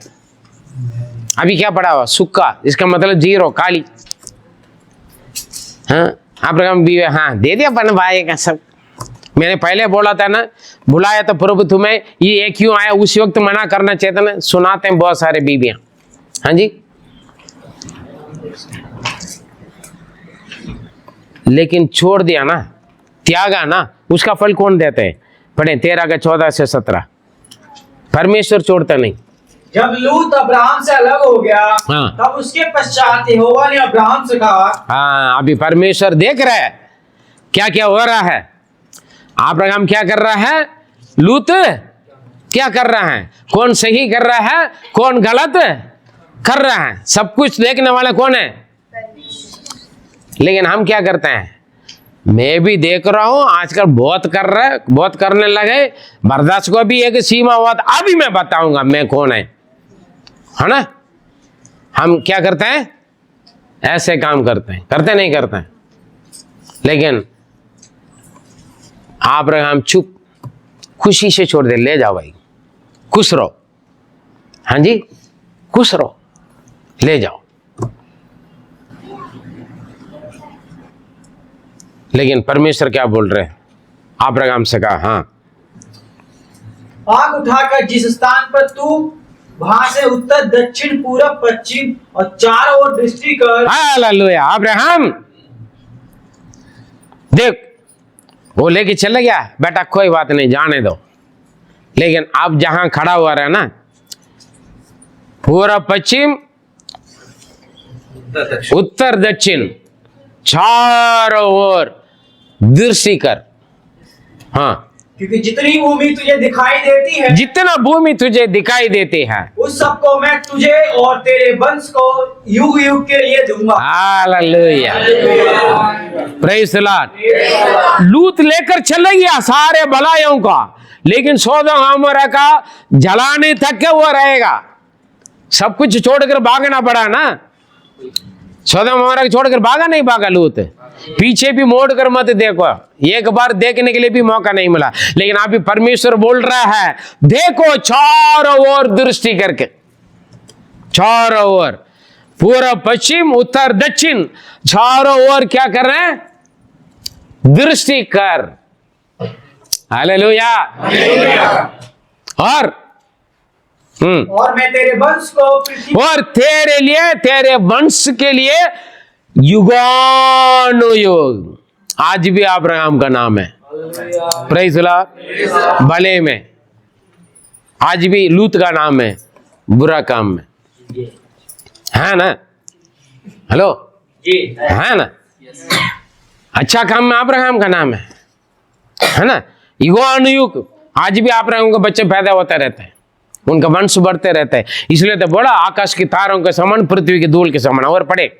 Speaker 1: अभी क्या पड़ा हुआ? सूखा। इसका मतलब जीरो, खाली। हाँ, अब्राहम भी हाँ दे दिया अपन भाई का सब। मैंने पहले बोला था ना, बुलाया तो प्रभु तुम्हें, ये क्यों आया? उस वक्त मना करना चाहिए था ना। सुनाते हैं बहुत सारे बीबियां, हाँ जी, लेकिन छोड़ दिया ना, त्यागा ना, उसका फल कौन देते हैं? पढ़े 13 का 14 से 17। परमेश्वर छोड़ता नहीं।
Speaker 2: जब लूत अब्राहम से अलग हो गया,
Speaker 1: हाँ,
Speaker 2: तब उसके पश्चात यहोवा ने अब्राहम से कहा।
Speaker 1: हाँ, अभी परमेश्वर देख रहा है क्या क्या हो रहा है। अब्राहम क्या कर रहा है? लूत क्या कर रहा है, कौन सही कर रहा है, कौन गलत कर रहा है, सब कुछ देखने वाला कौन है। लेकिन हम क्या करते हैं, मैं भी देख रहा हूं आजकल बहुत कर रहे, बहुत करने लगे, बर्दाश्त को भी एक सीमा हुआ था, अभी मैं बताऊंगा मैं कौन है ना। हम क्या करते हैं, ऐसे काम करते हैं, करते नहीं करते हैं। लेकिन आप रहे, हम चुप, खुशी से छोड़ दे, ले जाओ भाई, खुश रहो, हाँ जी खुश रहो, ले जाओ। लेकिन परमेश्वर क्या बोल रहे हैं, अब्राहम से कहा, हाँ
Speaker 2: आग उठाकर जिस स्थान पर तू वहां से उत्तर दक्षिण पूरब पश्चिम और चारों ओर दृष्टि कर।
Speaker 1: हालेलुया। अब्राहम देख, वो लेके चले गया, बेटा कोई बात नहीं, जाने दो। लेकिन अब जहां खड़ा हुआ रहा ना, पूरब पश्चिम उत्तर दक्षिण चारों ओर दृष्टि कर। हाँ,
Speaker 2: क्योंकि जितनी भूमि तुझे दिखाई देती है,
Speaker 1: जितना भूमि तुझे दिखाई देती है,
Speaker 2: उस सबको मैं तुझे और तेरे वंश को युग युग के लिए दूंगा।
Speaker 1: Hallelujah, praise the Lord. लूत लेकर चले गया सारे भलाइयों का, लेकिन सोदोम अमोरा का जलाने तक के वो रहेगा। सब कुछ छोड़कर भागना पड़ा ना, सोदोम अमोरा को छोड़कर भागा नहीं, भागा लूत। पीछे भी मोड़ कर मत देखो, एक बार देखने के लिए भी मौका नहीं मिला। लेकिन अभी परमेश्वर बोल रहा है, देखो चारों ओर दृष्टि करके, चारों ओर पूरब पश्चिम उत्तर दक्षिण चारों ओर क्या कर रहे हैं, दृष्टि कर। हालेलुया। और
Speaker 2: मैं तेरे वंश को
Speaker 1: और तेरे लिए, तेरे वंश के लिए युगानुयुग। आज भी अब्राहम का नाम है, प्रेज़ द लॉर्ड। भले में आज भी लूत का नाम है, बुरा काम में है ना। हेलो
Speaker 3: जी
Speaker 1: है ना, अच्छा काम में अब्राहम का नाम है ना। युगानुयुग आज भी अब्राहम के बच्चे पैदा होते रहते हैं, उनका वंश बढ़ते रहता है। इसलिए तो बड़ा, आकाश के तारों के समान, पृथ्वी के धूल के समान। और पढ़े,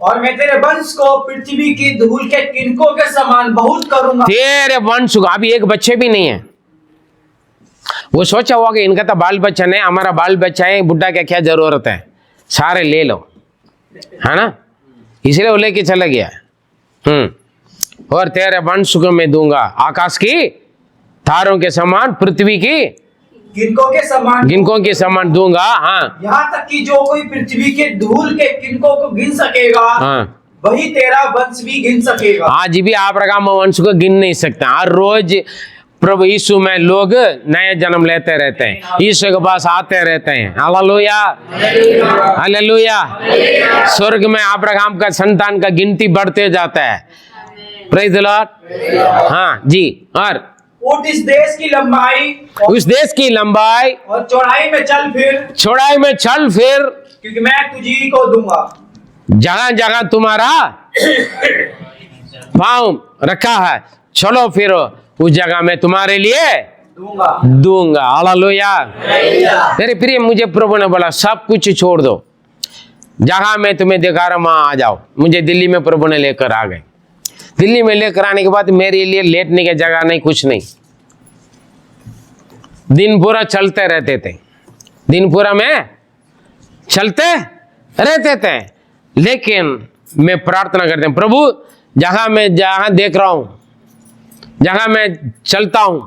Speaker 2: और मैं तेरे वंश को पृथ्वी की धूल के किनकों के समान बहुत करूंगा।
Speaker 1: तेरे वंश को, अभी एक बच्चे भी नहीं है। वो सोचा होगा कि इनका तो बाल बच्चा नहीं, हमारा बाल बच्चा है, बुढ़ा क्या क्या जरूरत है, सारे ले लो, है ना। इसलिए वो लेके चला गया। और तेरे वंश को मैं दूंगा आकाश की तारों के समान, पृथ्वी की
Speaker 2: गिनकों के समान
Speaker 1: दूंगा। हाँ,
Speaker 2: यहाँ तक कि जो कोई पृथ्वी के धूल के किनकों को गिन सकेगा,
Speaker 1: हाँ,
Speaker 2: वही तेरा वंश भी गिन सकेगा।
Speaker 1: आज भी अब्राहम वंश को गिन नहीं सकता। हर रोज प्रभु यीशु में लोग नए जन्म लेते रहते हैं, यीशु के पास आते रहते हैं। Hallelujah, hallelujah. स्वर्ग में अब्राहम का संतान का गिनती बढ़ते जाता है। Praise the Lord. हाँ जी। और
Speaker 2: उठ इस देश की लंबाई,
Speaker 1: उस देश की लंबाई
Speaker 2: और चौड़ाई में चल फिर, क्योंकि मैं तुझी को दूंगा।
Speaker 1: जहां जहां तुम्हारा पांव रखा है, चलो फिर उस जगह में तुम्हारे लिए दूंगा। हालेलुया। मेरे प्रिय, मुझे प्रभु ने बोला सब कुछ छोड़ दो, जहां मैं तुम्हें दिखा रहा वहां आ जाओ। मुझे दिल्ली में प्रभु ने लेकर आ गए। दिल्ली में लेकर आने के बाद मेरे लिए लेटने की जगह नहीं, कुछ नहीं। दिन पूरा चलते रहते थे, दिन पूरा में चलते रहते थे। लेकिन मैं प्रार्थना करते हैं, प्रभु जहां देख रहा हूं, जहां मैं चलता हूं,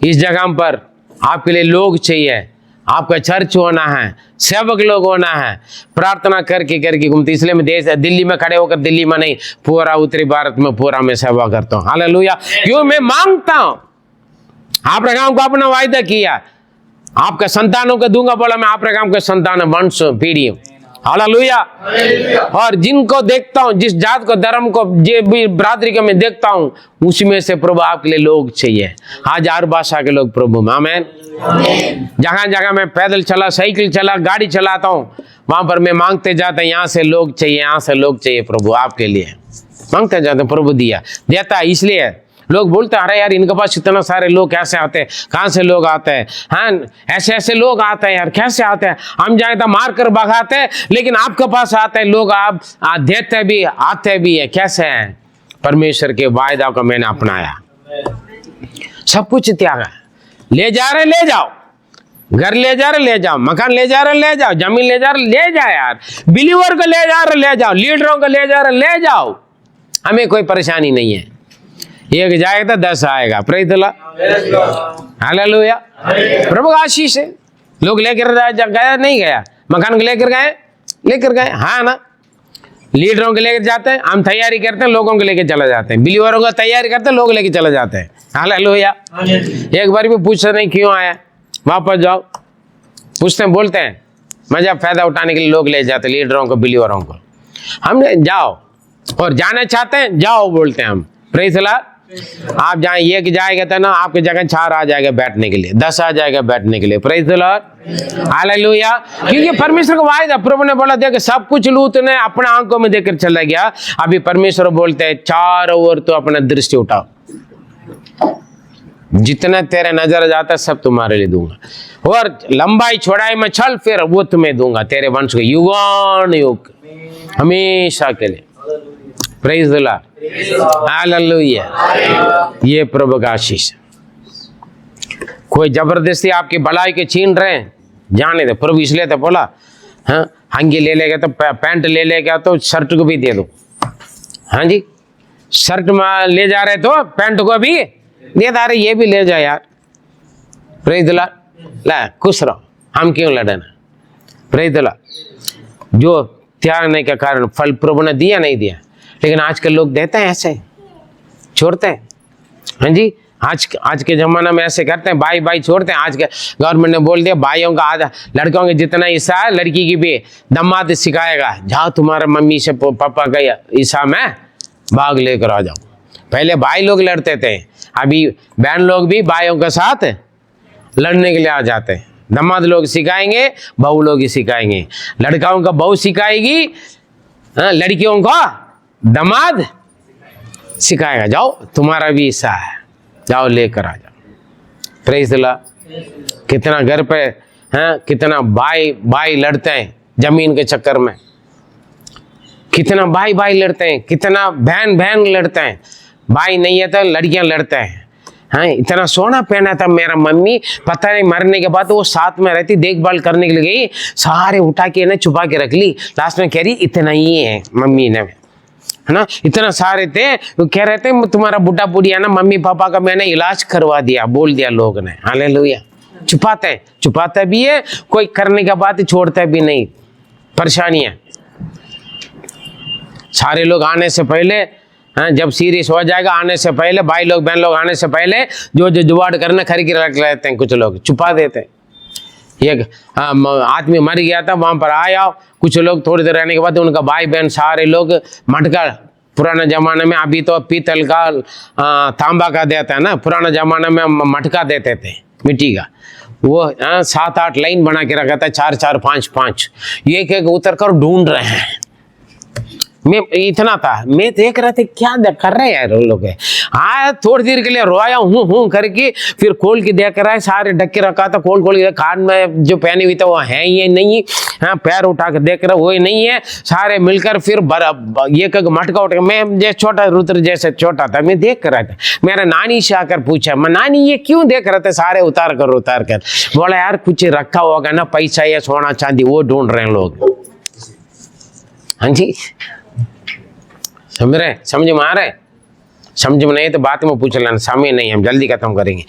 Speaker 1: इस जगह पर आपके लिए लोग चाहिए, आपका चर्च होना है, सेवक लोग होना है। प्रार्थना करके करके घूमते, इसलिए मैं दिल्ली में खड़े होकर, दिल्ली में नहीं, पूरा उत्तरी भारत में पूरा मैं सेवा करता हूँ। हालेलुया। क्यों? मैं मांगता हूं। अब्राहम को अपना वायदा किया, आपका संतानों को दूंगा, बोला मैं अब्राहम के संतान वंश पीढ़ी हूं। हालेलुया। और जिनको देखता हूं, जिस जात को, धर्म को, जो भी बरादरी को मैं देखता हूं, उसमें से प्रभु आपके लिए लोग चाहिए। आज हर भाषा के लोग प्रभु में। आमीन। जहां जहां मैं पैदल चला, साइकिल चला, गाड़ी चलाता हूं, वहां पर मैं मांगते जाता हूं, यहाँ से लोग चाहिए, यहाँ से लोग चाहिए प्रभु आपके लिए। मांगते जाते, प्रभु दिया देता है। इसलिए लोग बोलते हैं अरे यार इनके पास इतना सारे लोग कैसे आते हैं, कहाँ से लोग आते हैं, हाँ ऐसे ऐसे लोग आते हैं यार, कैसे आते हैं, हम जाए तो मार कर भगाते हैं, लेकिन आपके पास आते हैं लोग, आप देते भी आते भी है, कैसे हैं? परमेश्वर के वायदा को मैंने अपनाया, सब कुछ त्यागा, ले जा रहे ले जाओ, घर ले जा रहे ले जाओ, मकान ले जा रहे ले जाओ, जमीन ले जा रहे ले जाओ यार, बिलीवर को ले जा रहे ले जाओ, लीडरों को ले जा रहे ले जाओ, हमें कोई परेशानी नहीं है। एक जाएगा तो 10 आएगा। प्रेज़ द लॉर्ड, हालेलुया, प्रभु का आशीष है। लोग लेकर गया नहीं गया, मकान को लेकर गए, हाँ ना, लीडरों को लेकर जाते हैं, हम तैयारी करते हैं, लोगों को लेकर चले जाते हैं, बिलीवरों का तैयारी करते हैं, लोग लेकर चले जाते हैं। हालेलुया। एक बार भी पूछते नहीं क्यों आया, वापस जाओ, पूछते हैं, बोलते हैं, मजा फायदा उठाने के लिए लोग ले जाते लीडरों को बिलीवरों को। हमने जाओ और जाना चाहते हैं जाओ बोलते हैं हम। Praise the Lord. आप जहाँ एक जाएगा तो ना आपकी जगह 4 आ जाएगा बैठने के लिए, 10 आ जाएगा बैठने के लिए। Praise the lord, hallelujah. क्योंकि परमेश्वर का वायदा, प्रभु ने बोला देख सब कुछ लूत ने अपने आंखों में देखकर चला गया। अभी परमेश्वर बोलते हैं चारों ओर तो अपना दृष्टि उठाओ, जितना तेरे नजर जाता है सब तुम्हारे लिए दूंगा, और लंबाई चौड़ाई में चल फिर वो तुम्हें दूंगा, तेरे वंश को युगान युग हमेशा के लिए। Praise the lord, hallelujah. ये प्रभु का आशीष। कोई जबरदस्ती आपकी भलाई के छीन रहे हैं, जाने दे, प्रभु इसलिए तो बोला, हाँ अंगी ले लेगा तो पैंट ले लेगा तो शर्ट को भी दे दो, हाँ जी, शर्ट में ले जा रहे तो पैंट को भी दे दे, ये भी ले जा यार। प्रेज़ द लॉर्ड, ला खुश रहो, हम क्यों लड़ना। Praise the Lord. जो त्यागने के कारण फल प्रभु ने दिया नहीं दिया, लेकिन आजकल लोग देते हैं, ऐसे छोड़ते हैं, हाँ जी, आज के जमाना में ऐसे करते हैं, भाई छोड़ते हैं। आज के गवर्नमेंट ने बोल दिया भाइयों का आधा, लड़कों के जितना हिस्सा है लड़की की भी दामाद सिखाएगा, जाओ तुम्हारा मम्मी से पापा का हिस्सा में भाग लेकर आ जाओ। पहले भाई लोग लड़ते थे, अभी बहन लोग भी भाइयों के साथ लड़ने के लिए आ जाते हैं। दामाद लोग सिखाएंगे, बहू लोग ही सिखाएंगे, लड़काओं का बहू सिखाएगी, लड़कियों का दामाद सिखाएगा, जाओ तुम्हारा भी हिस्सा है, जाओ लेकर आ जाओ। Praise the Lord. कितना घर पे हैं, कितना भाई लड़ते हैं जमीन के चक्कर में, कितना भाई लड़ते हैं, कितना बहन लड़ते हैं, भाई नहीं है तो लड़कियां लड़ते हैं। हाँ, इतना सोना पहना था मेरा मम्मी, पता नहीं मरने के बाद वो साथ में रहती, देखभाल करने के लिए गई, सारे उठा के ना छुपा के रख ली, लास्ट में कह रही इतना ही है मम्मी ने, है ना, इतना सारे थे, वो कह रहे थे तुम्हारा बुढ़ा बुढ़िया ना मम्मी पापा का मैंने इलाज करवा दिया, बोल दिया लोग ने। हालेलुया। छुपाते भी है, कोई करने के बाद छोड़ता भी नहीं। परेशानियां सारे लोग आने से पहले, हाँ, जब सीरियस हो जाएगा आने से पहले, भाई लोग बहन लोग आने से पहले जो जुगाड़ करना खरीद के रख लेते हैं, कुछ लोग छुपा देते हैं। एक आदमी मर गया था, वहां पर आया, कुछ लोग थोड़ी देर रहने के बाद उनका भाई बहन सारे लोग मटका, पुराने जमाने में, अभी तो पीतल का तांबा का देता है ना, पुराने जमाने में मटका देते थे मिट्टी का, वो 7-8 लाइन बना के रखा था, 4-4 5-5, एक उतर कर ढूंढ रहे हैं। मैं इतना था, मैं देख रहा था क्या कर रहे हैं यार लोग। हाँ, थोड़ी देर के लिए रोया हूँ करके, फिर खोल के देख रहा है, सारे ढक्के रखा था, खोल के कान में जो पहनी हुई था वो है ये नहीं, हाँ, पैर उठा कर देख रहा वो ही नहीं है, सारे मिलकर फिर ये मटका उठा, मैं जैसे छोटा रुद्र जैसे छोटा था, मैं देख रहा था। मेरा नानी से आकर पूछा, मैं नानी ये क्यों देख रहे थे, सारे उतार कर बोला यार कुछ रखा होगा ना, पैसा या सोना चांदी, वो ढूंढ रहे हैं लोग। हाँ जी, समझ में आ रहा है? समझ में नहीं तो बात में पूछ लेना, समय नहीं, हम जल्दी खत्म करेंगे।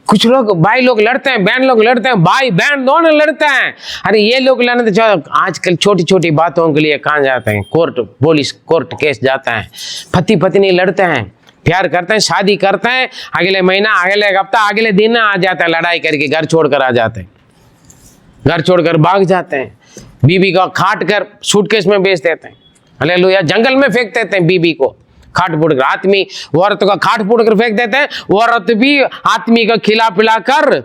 Speaker 1: कुछ लोग भाई लोग लड़ते हैं, बहन लोग लड़ते हैं, भाई बहन दोनों लड़ते हैं। अरे ये लोग लड़ने तो आजकल छोटी छोटी बातों के लिए कहाँ जाते हैं, कोर्ट पुलिस कोर्ट केस जाता है। पति पत्नी लड़ते हैं, प्यार करते हैं, शादी करते हैं, अगले महीना अगले हफ्ता अगले दिन आ जाता है, लड़ाई करके घर छोड़कर आ जाते हैं, घर छोड़कर भाग जाते हैं, बीबी को काट कर सूटकेस में बेच देते हैं। हालेलुया। जंगल में फेंक देते हैं बीबी को, खाट फूट कर, आदमी औरत का खाट फूट कर फेंक देते हैं, औरत भी आदमी का खिला पिला कर,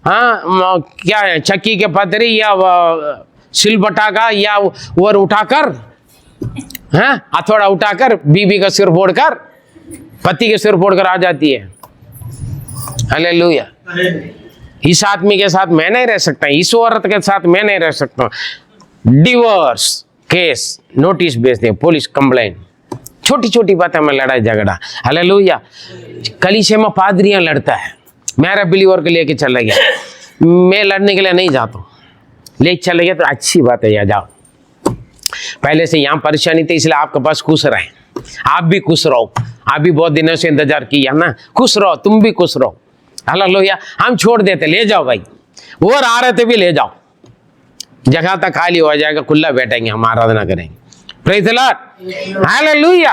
Speaker 1: हाँ क्या है, चक्की के पतरी या सिलबटा का या और उठाकर, हाँ हथौड़ा उठाकर बीबी का सिर फोड़ कर पति के सिर फोड़कर आ जाती है। हालेलुया। इस आदमी के साथ मैं नहीं रह सकता, इस औरत के साथ मैं नहीं रह सकता, डिवोर्स केस नोटिस भेज दे, पुलिस कंप्लेंट। छोटी छोटी बातें में लड़ाई झगड़ा। हालेलुया। कलीसिया में पादरियां लड़ता है, मेरा बिलीवर को लेके चला गया, मैं लड़ने के लिए नहीं जाता हूं, ले चले गया तो अच्छी बात है, या जाओ। पहले से यहाँ परेशानी थी इसलिए आपके पास खुश रहे, आप भी खुश रहो, आप भी बहुत दिनों से इंतजार किया ना, खुश रहो, तुम भी खुश रहो। हालेलुया। हम छोड़ देते, ले जाओ भाई, और आ रहे थे भी ले जाओ, जगह तक खाली हो जाएगा, खुला बैठेंगे, हम आराधना करेंगे। Praise the lord. हालेलुया।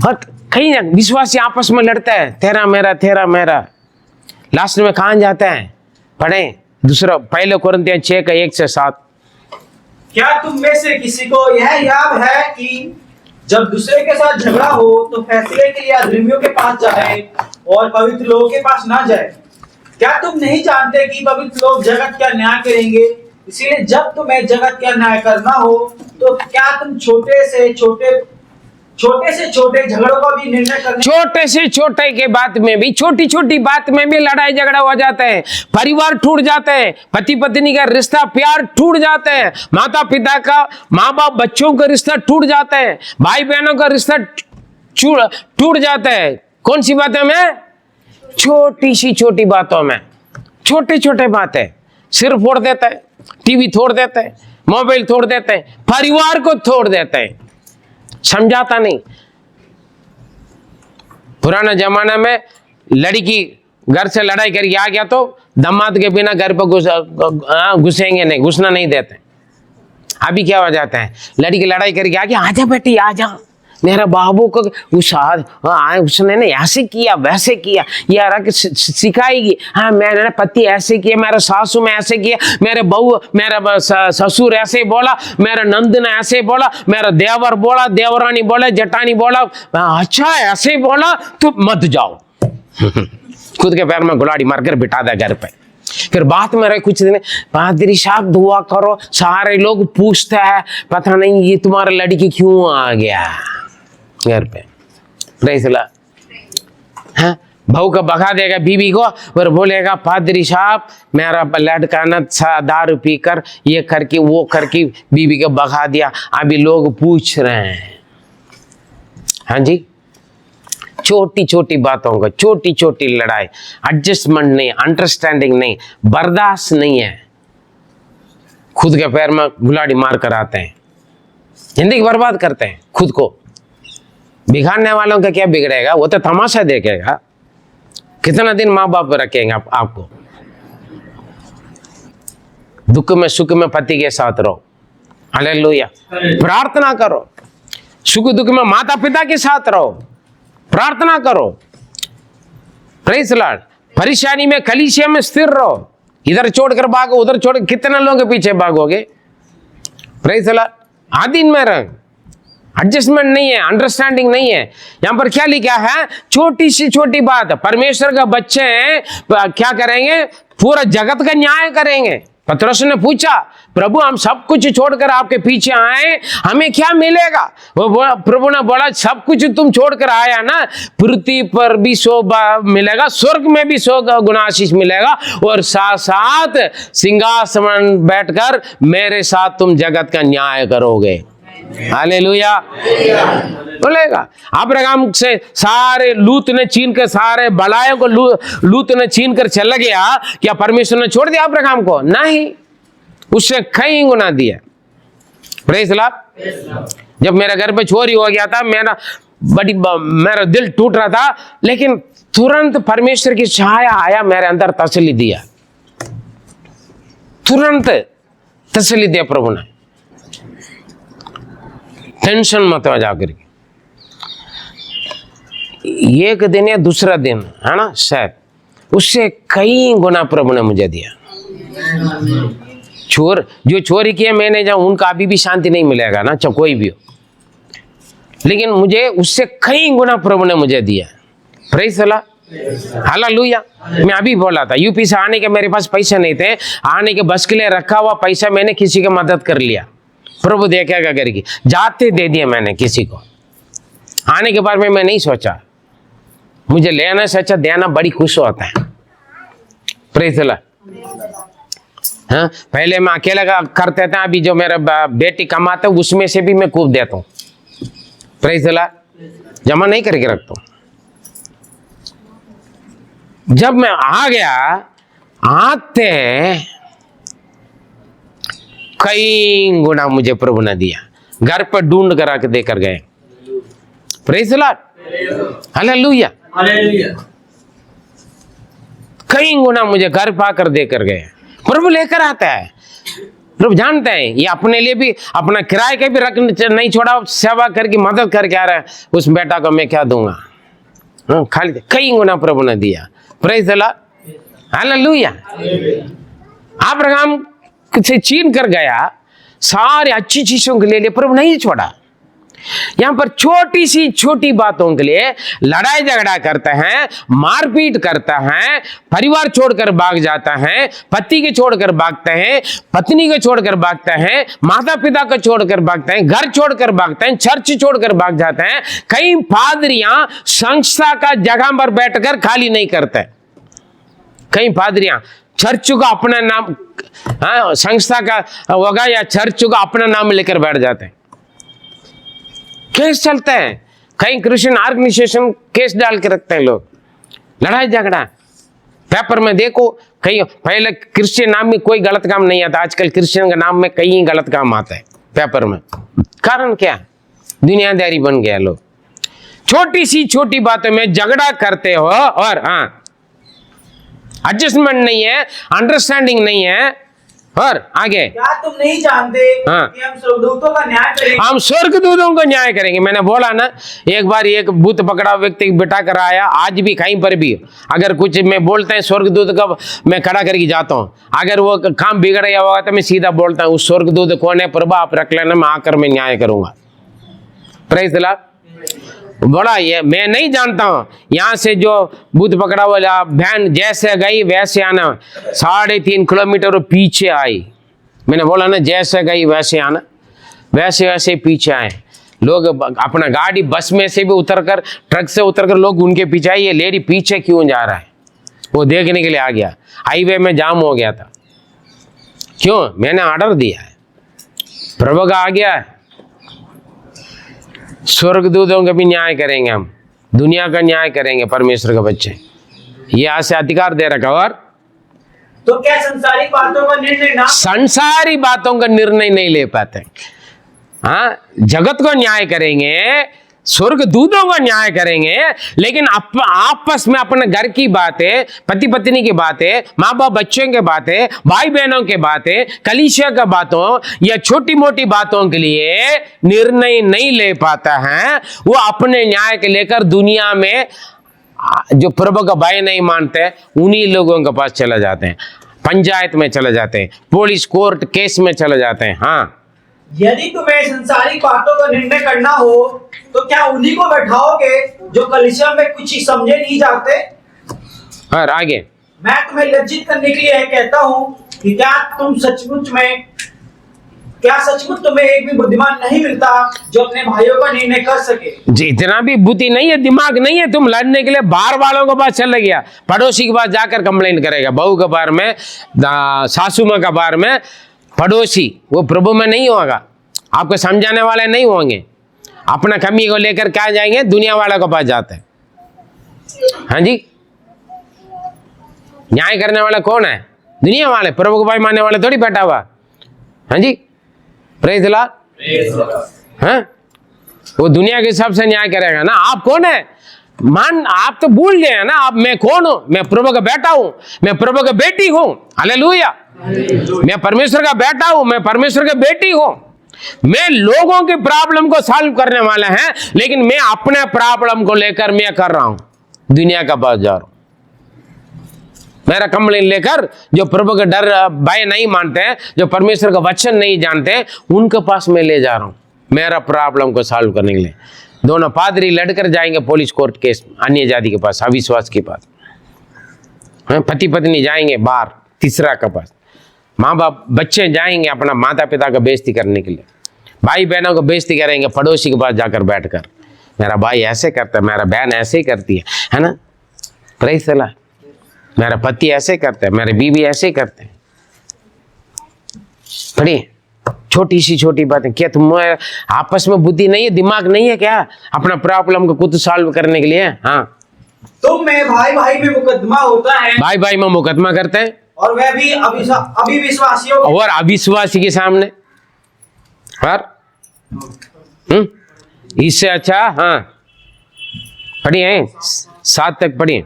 Speaker 1: और कहीं विश्वासी आपस में लड़ता है, तेरा मेरा तेरा मेरा, लास्ट में कहां जाते हैं? पढ़ें दूसरा पहले कोरिन्थियों 6 का 1 से 7।
Speaker 2: क्या तुम में से किसी को यह याद है कि जब दूसरे के साथ झगड़ा हो तो फैसले के लिए अधर्मियों के पास जाए और पवित्र लोगों के पास ना जाए? क्या तुम नहीं जानते कि पवित्र लोग जगत का न्याय करेंगे? इसीलिए जब तुम्हें जगत का न्याय करना हो तो क्या तुम छोटे से छोटे झगड़ों का भी निर्णय करने?
Speaker 1: छोटे से छोटे के बात में भी, छोटी छोटी बात में भी लड़ाई झगड़ा हो जाते हैं, परिवार टूट जाते हैं, पति पत्नी का रिश्ता प्यार टूट जाते हैं, माता पिता का, माँ बाप बच्चों का रिश्ता टूट जाते हैं, भाई बहनों का रिश्ता टूट जाता है। कौन सी बातों में? छोटी सी छोटी बातों में, छोटे छोटे बातें, सिर फोड़ देते हैं, टीवी तोड़ देते हैं, मोबाइल तोड़ देते हैं, परिवार को तोड़ देते हैं, समझाता नहीं। पुराना जमाना में लड़की घर से लड़ाई करके आ गया तो दामाद के बिना घर पर घुसेंगे नहीं, घुसना नहीं देते। अभी क्या हो जाता है, लड़की लड़ाई करके आ गया, आजा बेटी आजा, मेरा बाबू को उसने ने ऐसे किया वैसे किया, यार सिखाएगी, हाँ मैंने पति ऐसे किया, मेरा सासू में ऐसे किया, मेरे बहू मेरा ससुर ऐसे बोला, मेरा नंद ने ऐसे बोला, मेरा देवर बोला, देवरानी बोला, जटानी बोला, अच्छा ऐसे बोला तो मत जाओ। खुद के पैर में गुलाड़ी मारकर बिठा दे घर पे। फिर बात में रहे कुछ दिन, पादरी साहब दुआ करो, सारे लोग पूछते हैं पता नहीं ये तुम्हारा लड़की क्यों आ गया घर पे। Praise the Lord. हाँ, बहू का भगा देगा बीवी को और बोलेगा पादरी साहब मेरा लड़का न दारू पीकर ये करके वो करके बीवी को भगा दिया, अभी लोग पूछ रहे हैं। हाँ जी, छोटी छोटी बातों का, छोटी छोटी लड़ाई, एडजस्टमेंट नहीं, अंडरस्टैंडिंग नहीं, बर्दाश्त नहीं है, खुद के पैर में गुलाड़ी मार कर आते हैं, जिंदगी बर्बाद करते हैं खुद को। बिगाड़ने वालों का क्या बिगड़ेगा, वो तो तमाशा देखेगा, कितना दिन माँ बाप रखेंगे आपको। दुख में सुख में पति के साथ रहो, हालेलुया, प्रार्थना करो, सुख दुख में माता पिता के साथ रहो, प्रार्थना करो, प्रेज़ द लॉर्ड। परेशानी में कलीसिया में स्थिर रहो, इधर छोड़कर भागो उधर छोड़, कितने लोगों के पीछे भागोगे? Praise the Lord. आदि में रंग एडजस्टमेंट नहीं है, अंडरस्टैंडिंग नहीं है। यहां पर क्या लिखा है, छोटी सी छोटी बात, परमेश्वर का बच्चे हैं, क्या करेंगे? पूरा जगत का न्याय करेंगे। पतरस ने पूछा, प्रभु हम सब कुछ छोड़कर आपके पीछे आए, हमें क्या मिलेगा? वो प्रभु ने बोला, सब कुछ तुम छोड़कर आया ना, पृथ्वी पर भी 100 मिलेगा, स्वर्ग में भी 100 गुना आशीष मिलेगा, और साथ साथ सिंहासन बैठकर मेरे साथ तुम जगत का न्याय करोगे। हालेलुया बोलेगा। अब्राहम से सारे लूत ने छीन कर, सारे बलायों को लूत ने छीन कर चला गया, क्या परमेश्वर ने छोड़ दिया अब्राहम को? नहीं, उससे कई गुना दिया। Praise the Lord. जब मेरे घर पे चोरी हो गया था, मेरा दिल टूट रहा था, लेकिन तुरंत परमेश्वर की छाया आया, मेरे अंदर तसल्ली दिया, तुरंत तसल्ली दिया प्रभु ने। टेंशन मत हो जाकर के, एक दिन या दूसरा दिन है ना, शायद उससे कई गुना प्रभु ने मुझे दिया। जो चोरी किया मैंने, जब उनका अभी भी शांति नहीं मिलेगा ना, चाहे कोई भी हो, लेकिन मुझे उससे कई गुना प्रभु ने मुझे दिया। Praise the lord, hallelujah. मैं अभी बोला था, यूपी से आने के मेरे पास पैसे नहीं थे, आने के बस के लिए रखा हुआ पैसा मैंने किसी की मदद कर लिया, प्रभु देखेगा करके, जाते दे दिया मैंने किसी को। आने के बारे में मैं नहीं सोचा, मुझे लेने से अच्छा देना बड़ी खुश होता है। Praise the Lord. हाँ, पहले मैं अकेला करते थे, अभी जो मेरा बेटी कमाता है उसमें से भी मैं खूब देता हूँ। Praise the Lord. जमा नहीं करके रखता हूँ। जब मैं आ गया, आते कई गुना मुझे प्रभु ने दिया, घर पर ढूंढ कर आके देकर गए। Praise the lord. हालेलुया। कई गुना मुझे घर पाकर देकर गए। प्रभु लेकर आता है। प्रभु जानते हैं ये अपने लिए भी अपना किराए के भी रख नहीं छोड़ा, सेवा करके मदद करके आ रहा है। उस बेटा को मैं क्या दूंगा? खाली कई गुना प्रभु ने दिया। Praise the lord. Hallelujah. Abraham से छीन कर गया, सारी अच्छी चीजों के लिए प्रभु नहीं छोड़ा। यहां पर छोटी सी छोटी बातों के लिए लड़ाई झगड़ा करते हैं, मारपीट करता है, परिवार छोड़कर भाग जाता है, पति के छोड़कर भागते हैं, पत्नी को छोड़कर भागते हैं, माता पिता को छोड़कर भागते हैं, घर छोड़कर भागते हैं, चर्च छोड़कर भाग जाते हैं। कई पादरियां संस्था का जगह पर बैठकर खाली नहीं करते। कई पादरियां चर्च को अपना नाम, संस्था का होगा या चर्च को अपना नाम लेकर बैठ जाते हैं। केस चलते हैं, कई क्रिश्चियन ऑर्गेनाइजेशन केस डाल के रखते हैं लोग, लड़ाई झगड़ा। पेपर में देखो, कई पहले क्रिश्चियन नाम में कोई गलत काम नहीं आता, आजकल क्रिश्चियन के नाम में कई गलत काम आता है पेपर में। कारण क्या? दुनियादारी बन गया लोग। छोटी सी छोटी बातों में झगड़ा करते हो और एडजस्टमेंट नहीं है, अंडरस्टैंडिंग नहीं है। और आगे,
Speaker 2: क्या तुम नहीं जानते कि हम स्वर्गदूतों का न्याय करेंगे? हम
Speaker 1: स्वर्गदूतों का न्याय करेंगे। मैंने बोला ना, एक बार एक भूत पकड़ा व्यक्ति बिठा कर आया। आज भी कहीं पर भी अगर कुछ मैं बोलते हैं स्वर्गदूत का, मैं खड़ा करके जाता हूँ। अगर वो काम बिगड़ गया होगा तो मैं सीधा बोलता हूँ, उस स्वर्गदूत कौन है प्रभु आप रख लेना, मैं आकर मैं न्याय करूंगा। Praise the Lord. बड़ा ये मैं नहीं जानता हूं। यहां से जो भूत पकड़ा वाला वैन जैसे गई वैसे आना, 3.5 किलोमीटर पीछे आई। मैंने बोला ना, जैसे गई वैसे आना, वैसे वैसे पीछे आए लोग। अपना गाड़ी बस में से भी उतरकर, ट्रक से उतरकर लोग उनके पीछे आए। ये लेडी पीछे क्यों जा रहा है वो देखने के लिए आ गया। हाईवे में जाम हो गया था। क्यों? मैंने ऑर्डर दिया है, प्रभु का आ गया है। स्वर्गदूतों का भी न्याय करेंगे हम, दुनिया का न्याय करेंगे परमेश्वर के बच्चे। ये आज से अधिकार दे रखा। और
Speaker 2: तो क्या संसारिक बातों का निर्णय ना,
Speaker 1: संसारी बातों का निर्णय नहीं ले पाते। हाँ, जगत को न्याय करेंगे, स्वर्गदूतों का न्याय करेंगे, लेकिन आपस में अपने घर की बातें, पति पत्नी की बातें, माँ बाप बच्चों की बातें, भाई बहनों की बातें, कलीसिया का बातों या छोटी मोटी बातों के लिए निर्णय नहीं ले पाता है। वो अपने न्याय के लेकर दुनिया में जो प्रभु का भय नहीं मानते उन्हीं लोगों के पास चले जाते हैं, पंचायत में चले जाते हैं, पुलिस कोर्ट केस में चले जाते हैं। हाँ,
Speaker 2: यदि तुम्हें संसारिक बातों का निर्णय करना हो तो क्या उन्हीं को बैठाओगे जो कलीसिया में कुछ ही समझे नहीं जाते?
Speaker 1: और आगे,
Speaker 2: मैं तुम्हें लज्जित करने के लिए कहता हूँ कि क्या सचमुच तुम्हें एक भी बुद्धिमान नहीं मिलता जो अपने भाइयों का निर्णय कर सके? जी,
Speaker 1: इतना भी बुद्धि नहीं है, दिमाग नहीं है। तुम लड़ने के लिए बाहर वालों के पास चले गया, पड़ोसी के पास जाकर कंप्लेंट करेगा। बहू के बारे में, सासू माँ का बारे में, पड़ोसी वो प्रभु में नहीं होगा, आपको समझाने वाले नहीं होंगे। अपना कमी को लेकर क्या जाएंगे? दुनिया वालों के पास जाते हैं। हाँ जी, न्याय करने वाला कौन है? दुनिया वाले। प्रभु को भाई मानने वाले थोड़ी बैठा हुआ। हाँ जी, प्रेज़ द लॉर्ड। हाँ, वो दुनिया के हिसाब से न्याय करेगा ना। आप कौन है? आप तो भूल गए हैं ना, आप मैं कौन हूं? मैं प्रभु का बेटा हूं, मैं प्रभु का बेटी हूं। हालेलुया। मैं परमेश्वर का बेटा हूं, मैं परमेश्वर की बेटी हूं। मैं लोगों की प्रॉब्लम को सॉल्व करने वाला है, लेकिन मैं अपने प्रॉब्लम को लेकर मैं कर रहा हूं, दुनिया का पास जा रहा हूं। मेरा कंप्लेंट लेकर जो प्रभु का डर भय नहीं मानते हैं, जो परमेश्वर का वचन नहीं जानते हैं, उनके पास मैं ले जा रहा हूं मेरा प्रॉब्लम को सॉल्व करने के लिए। दोनों पादरी लड़कर जाएंगे पुलिस कोर्ट केस, अन्य जाति के पास, अविश्वास के पास। पति पत्नी जाएंगे बाहर, तीसरा के पास। माँ बाप बच्चे जाएंगे अपना माता पिता का बेइज्जती करने के लिए, भाई बहनों को बेइज्जती करेंगे पड़ोसी के पास जाकर बैठकर। मेरा भाई ऐसे करता है, मेरा बहन ऐसे ही करती है ना। Praise the Lord. मेरा पति ऐसे करता है, मेरे बीवी ऐसे ही करते हैं। पढ़िए, छोटी सी छोटी बातें। क्या तुम आपस में बुद्धि नहीं है, दिमाग नहीं है क्या अपना प्रॉब्लम को खुद सॉल्व करने के लिए? हाँ,
Speaker 2: तुम में भाई भाई में मुकदमा होता है,
Speaker 1: भाई भाई में मुकदमा करते हैं,
Speaker 2: और वह भी अविश्वासियों
Speaker 1: और अविश्वासी के सामने। पर इससे अच्छा, हाँ पढ़िए 7 तक पढ़िए।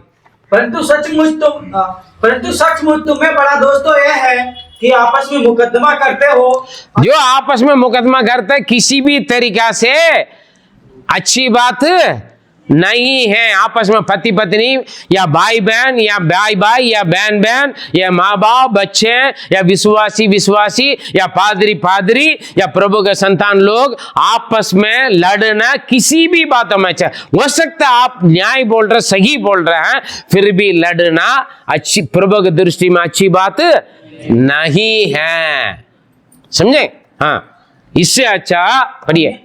Speaker 2: परंतु सचमुच तुम्हें बड़ा दोष तो यह है कि आपस में मुकदमा करते हो।
Speaker 1: जो आपस में मुकदमा करते हैं किसी भी तरीका से अच्छी बात नहीं है। आपस में पति पत्नी या भाई बहन या भाई भाई या बहन बहन या माँ बाप बच्चे या विश्वासी विश्वासी या पादरी पादरी या प्रभु के संतान लोग आपस में लड़ना किसी भी बातों में, हो सकता है आप न्याय बोल रहे, सही बोल रहे हैं, फिर भी लड़ना अच्छी, प्रभु की दृष्टि में अच्छी बात नहीं है। समझे? हाँ, इससे अच्छा पढ़िए।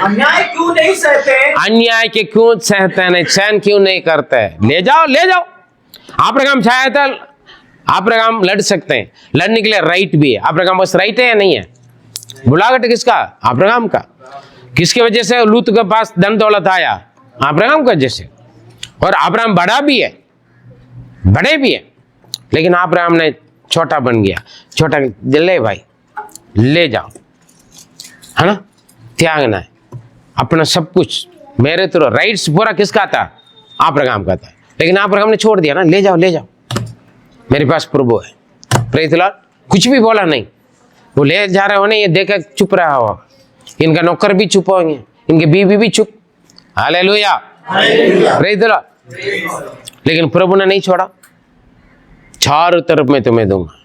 Speaker 2: अन्याय क्यों नहीं सहते?
Speaker 1: अन्याय के क्यों सहते नहीं, सहन क्यों नहीं करते? ले जाओ ले जाओ। आपका काम चाहे तो आपका काम लड़ सकते हैं, लड़ने के लिए राइट भी है। आपका काम बस राइट है या नहीं है? बुलावट किसका? अब्राहम का। किसकी वजह से लूत के पास धन दौलत आया? अब्राहम की वजह से। और अब्राहम बड़ा भी है, बड़े भी है, लेकिन अब्राहम ने छोटा बन गया। छोटा, ले भाई ले जाओ, है ना, त्यागना है अपना सब कुछ। मेरे तो राइट्स पूरा किसका था? अब्राहम का था, लेकिन अब्राहम ने छोड़ दिया ना। ले जाओ ले जाओ, मेरे पास प्रभु है। Praise the Lord. कुछ भी बोला नहीं, वो ले जा रहे हो ना, ये देखकर चुप रहा होगा। इनका नौकर भी चुप होंगे, इनके बीवी भी चुप। Hallelujah, praise the Lord. लेकिन प्रभु ने नहीं छोड़ा। चारों तरफ मैं तुम्हें दूंगा,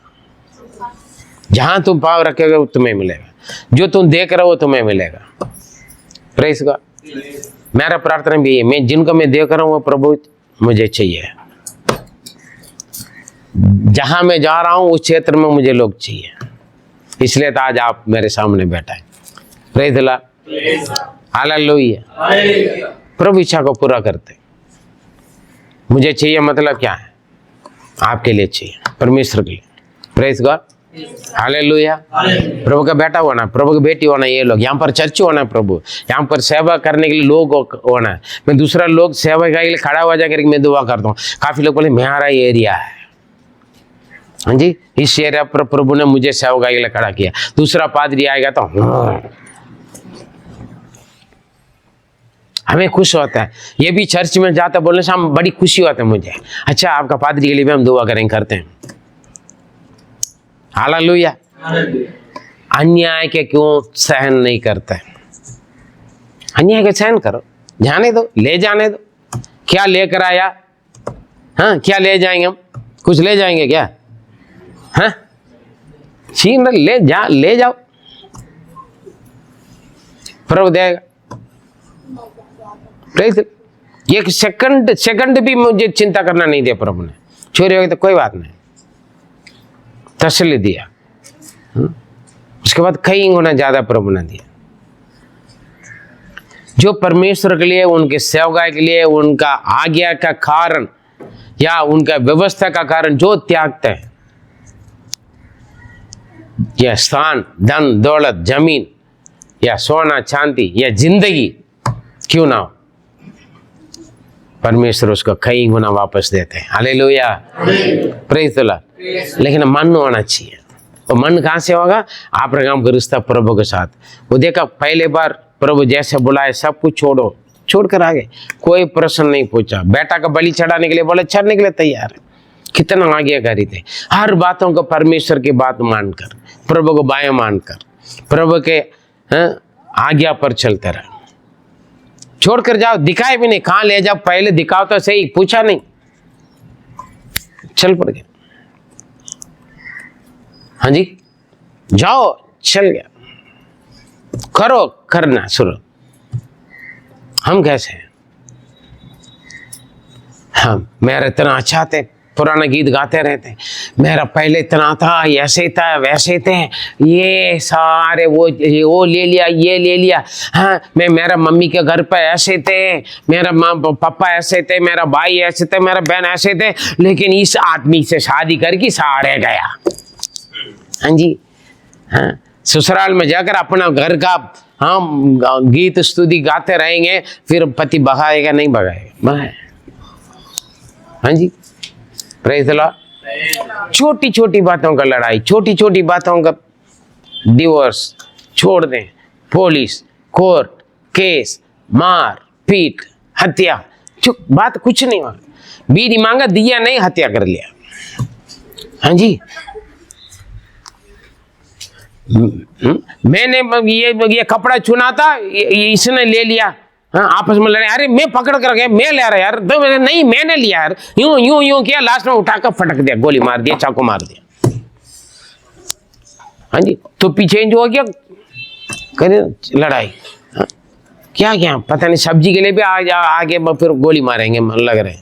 Speaker 1: जहां तुम पाँव रखोगे वो तुम्हें मिलेगा, जो तुम देख रहे हो तुम्हें मिलेगा। Praise God. मेरा प्रार्थना भी है, मैं जिनको मैं देख रहा हूं वो प्रभु मुझे चाहिए। जहां मैं जा रहा हूं उस क्षेत्र में मुझे लोग चाहिए, इसलिए तो आज आप मेरे सामने बैठा है। Praise the lord, hallelujah. प्रभु इच्छा को पूरा करते। मुझे चाहिए मतलब क्या है? आपके लिए चाहिए, परमेश्वर के लिए। Praise God, hallelujah. प्रभु का बेटा होना, प्रभु की बेटी होना, ये लोग यहाँ पर चर्च होना, प्रभु यहाँ पर सेवा करने के लिए लोग होना है। मैं दूसरा लोग सेवा के लिए खड़ा हुआ जाकर मैं दुआ करता हूँ। काफी लोग बोले मेरा एरिया है, हाँ जी, इस एरिया पर प्रभु ने मुझे सेवा के लिए खड़ा किया। दूसरा पादरी आएगा तो हमें खुश होता है। ये भी चर्च में जाता बोलने से हम बड़ी खुशी होता है मुझे। अच्छा, आपका पादरी के लिए भी हम दुआ करेंगे, करते हैं। हालेलुया। अन्याय के क्यों सहन नहीं करते? अन्याय के सहन करो, जाने दो, ले जाने दो। क्या लेकर आया? हाँ, क्या ले जाएंगे हम? कुछ ले जाएंगे क्या? हाँ, छीन ले जाओ, प्रभु देगा। एक सेकंड भी मुझे चिंता करना नहीं दिया प्रभु ने। चोरी होगी तो कोई बात नहीं, तसल्ली दिया। उसके बाद कहीं होना ज्यादा प्रभु ने दिया। जो परमेश्वर के लिए, उनके सेवकाई के लिए, उनका आज्ञा का कारण या उनका व्यवस्था का कारण जो त्यागते हैं, या स्थान, धन दौलत, जमीन या सोना चांदी या जिंदगी क्यों ना हो, परमेश्वर उसको कई गुना वापस देते हैं। Hallelujah, praise the Lord. लेकिन मन होना चाहिए। और मन कहाँ से होगा? आप काम का रिश्ता प्रभु के साथ। वो देखा पहले बार प्रभु जैसे बुलाए सब कुछ छोड़ो, छोड़कर आ गए। कोई प्रश्न नहीं पूछा। बेटा का बलि चढ़ाने के लिए बोले, चढ़ने के लिए तैयार है। कितना आज्ञाकारी थे। हर बातों को परमेश्वर की बात मानकर, प्रभु को बाया मानकर, प्रभु के आज्ञा पर चलते रहे। छोड़कर जाओ, दिखाए भी नहीं। कहाँ ले जाओ? पहले दिखाओ तो सही, पूछा नहीं, चल पड़ गया। हाँ जी, जाओ, चल गया। करो, करना शुरू। हम कैसे हैं? हम मेरा इतना अच्छा थे, पुराना गीत गाते रहते हैं, मेरा पहले इतना था, ऐसे था, वैसे थे, ये सारे वो ले लिया, ये ले लिया। हाँ, मेरा मम्मी के घर पे ऐसे थे, मेरा पापा ऐसे थे, मेरा भाई ऐसे थे, मेरा बहन ऐसे थे, लेकिन इस आदमी से शादी करके सारे गया। हाँ जी, हाँ, ससुराल में जाकर अपना घर का हम गीत स्तुति गाते रहेंगे, फिर पति भगाएगा नहीं भगाएगा, हाँ जी, प्रेज़ द लॉर्ड। छोटी छोटी बातों का लड़ाई, छोटी छोटी बातों का डिवोर्स, छोड़ दें, पुलिस, कोर्ट, केस, मार पीट, हत्या, चुप, बात कुछ नहीं हुआ, बीड़ी मांगा दिया नहीं, हत्या कर लिया। हाँ जी, मैंने ये कपड़ा चुना था, इसने ले लिया। हाँ, आपस में लड़े, अरे मैं पकड़ कर गया, मैं ले रहा यार, तो मैंने नहीं, मैंने लिया यार, यूं यूं यूं किया, लास्ट में उठाकर फटक दिया, गोली मार दिया, चाकू मार दिया। हाँ जी, तो पीछे जो हो गया, करे लड़ाई। हाँ, क्या क्या पता नहीं, सब्जी के लिए भी आगे फिर गोली मारेंगे, लग रहे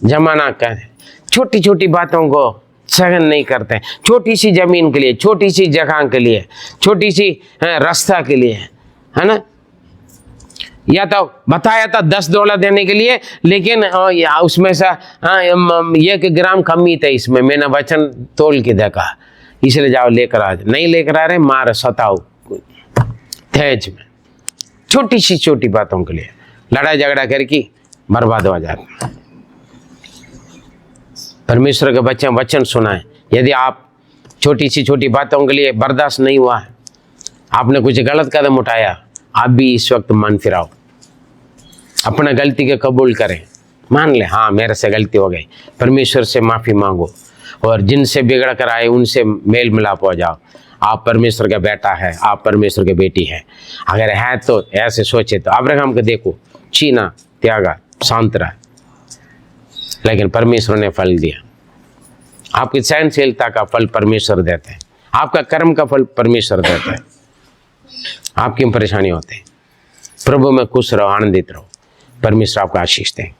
Speaker 1: जमाना का है। छोटी छोटी बातों को सहन नहीं करते, छोटी सी जमीन के लिए, छोटी सी जगह के लिए, छोटी सी रास्ता के लिए, है ना। या तो बताया था $10 देने के लिए, लेकिन उसमें से 1 ग्राम कमी था इसमें, मैंने वचन तोल के देखा, इसलिए जाओ लेकर आ, नहीं लेकर आ रहे, मार सताओ तेज में। छोटी सी छोटी बातों के लिए लड़ाई झगड़ा करके बर्बाद हो जाते। परमेश्वर के बच्चे वचन सुनाएं। यदि आप छोटी सी छोटी बातों के लिए बर्दाश्त नहीं हुआ है, आपने कुछ गलत कदम उठाया, आप भी इस वक्त मन फिराओ, अपना गलती के कबूल करें, मान ले हाँ मेरे से गलती हो गई, परमेश्वर से माफ़ी मांगो, और जिनसे बिगड़ कर आए उनसे मेल मिलाप हो जाओ। आप परमेश्वर का बेटा है, आप परमेश्वर की बेटी है। अगर है तो ऐसे सोचे तो अब्राहम को देखो, चीना, त्यागा, शांत रहा, लेकिन परमेश्वर ने फल दिया। आपकी सहनशीलता का फल परमेश्वर देते हैं, आपका कर्म का फल परमेश्वर देता है। आपकी परेशानी होते हैं, प्रभु में खुश रहो, आनंदित रहो, परमेश्वर आपको आशीष दें।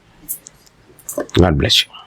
Speaker 1: God bless you.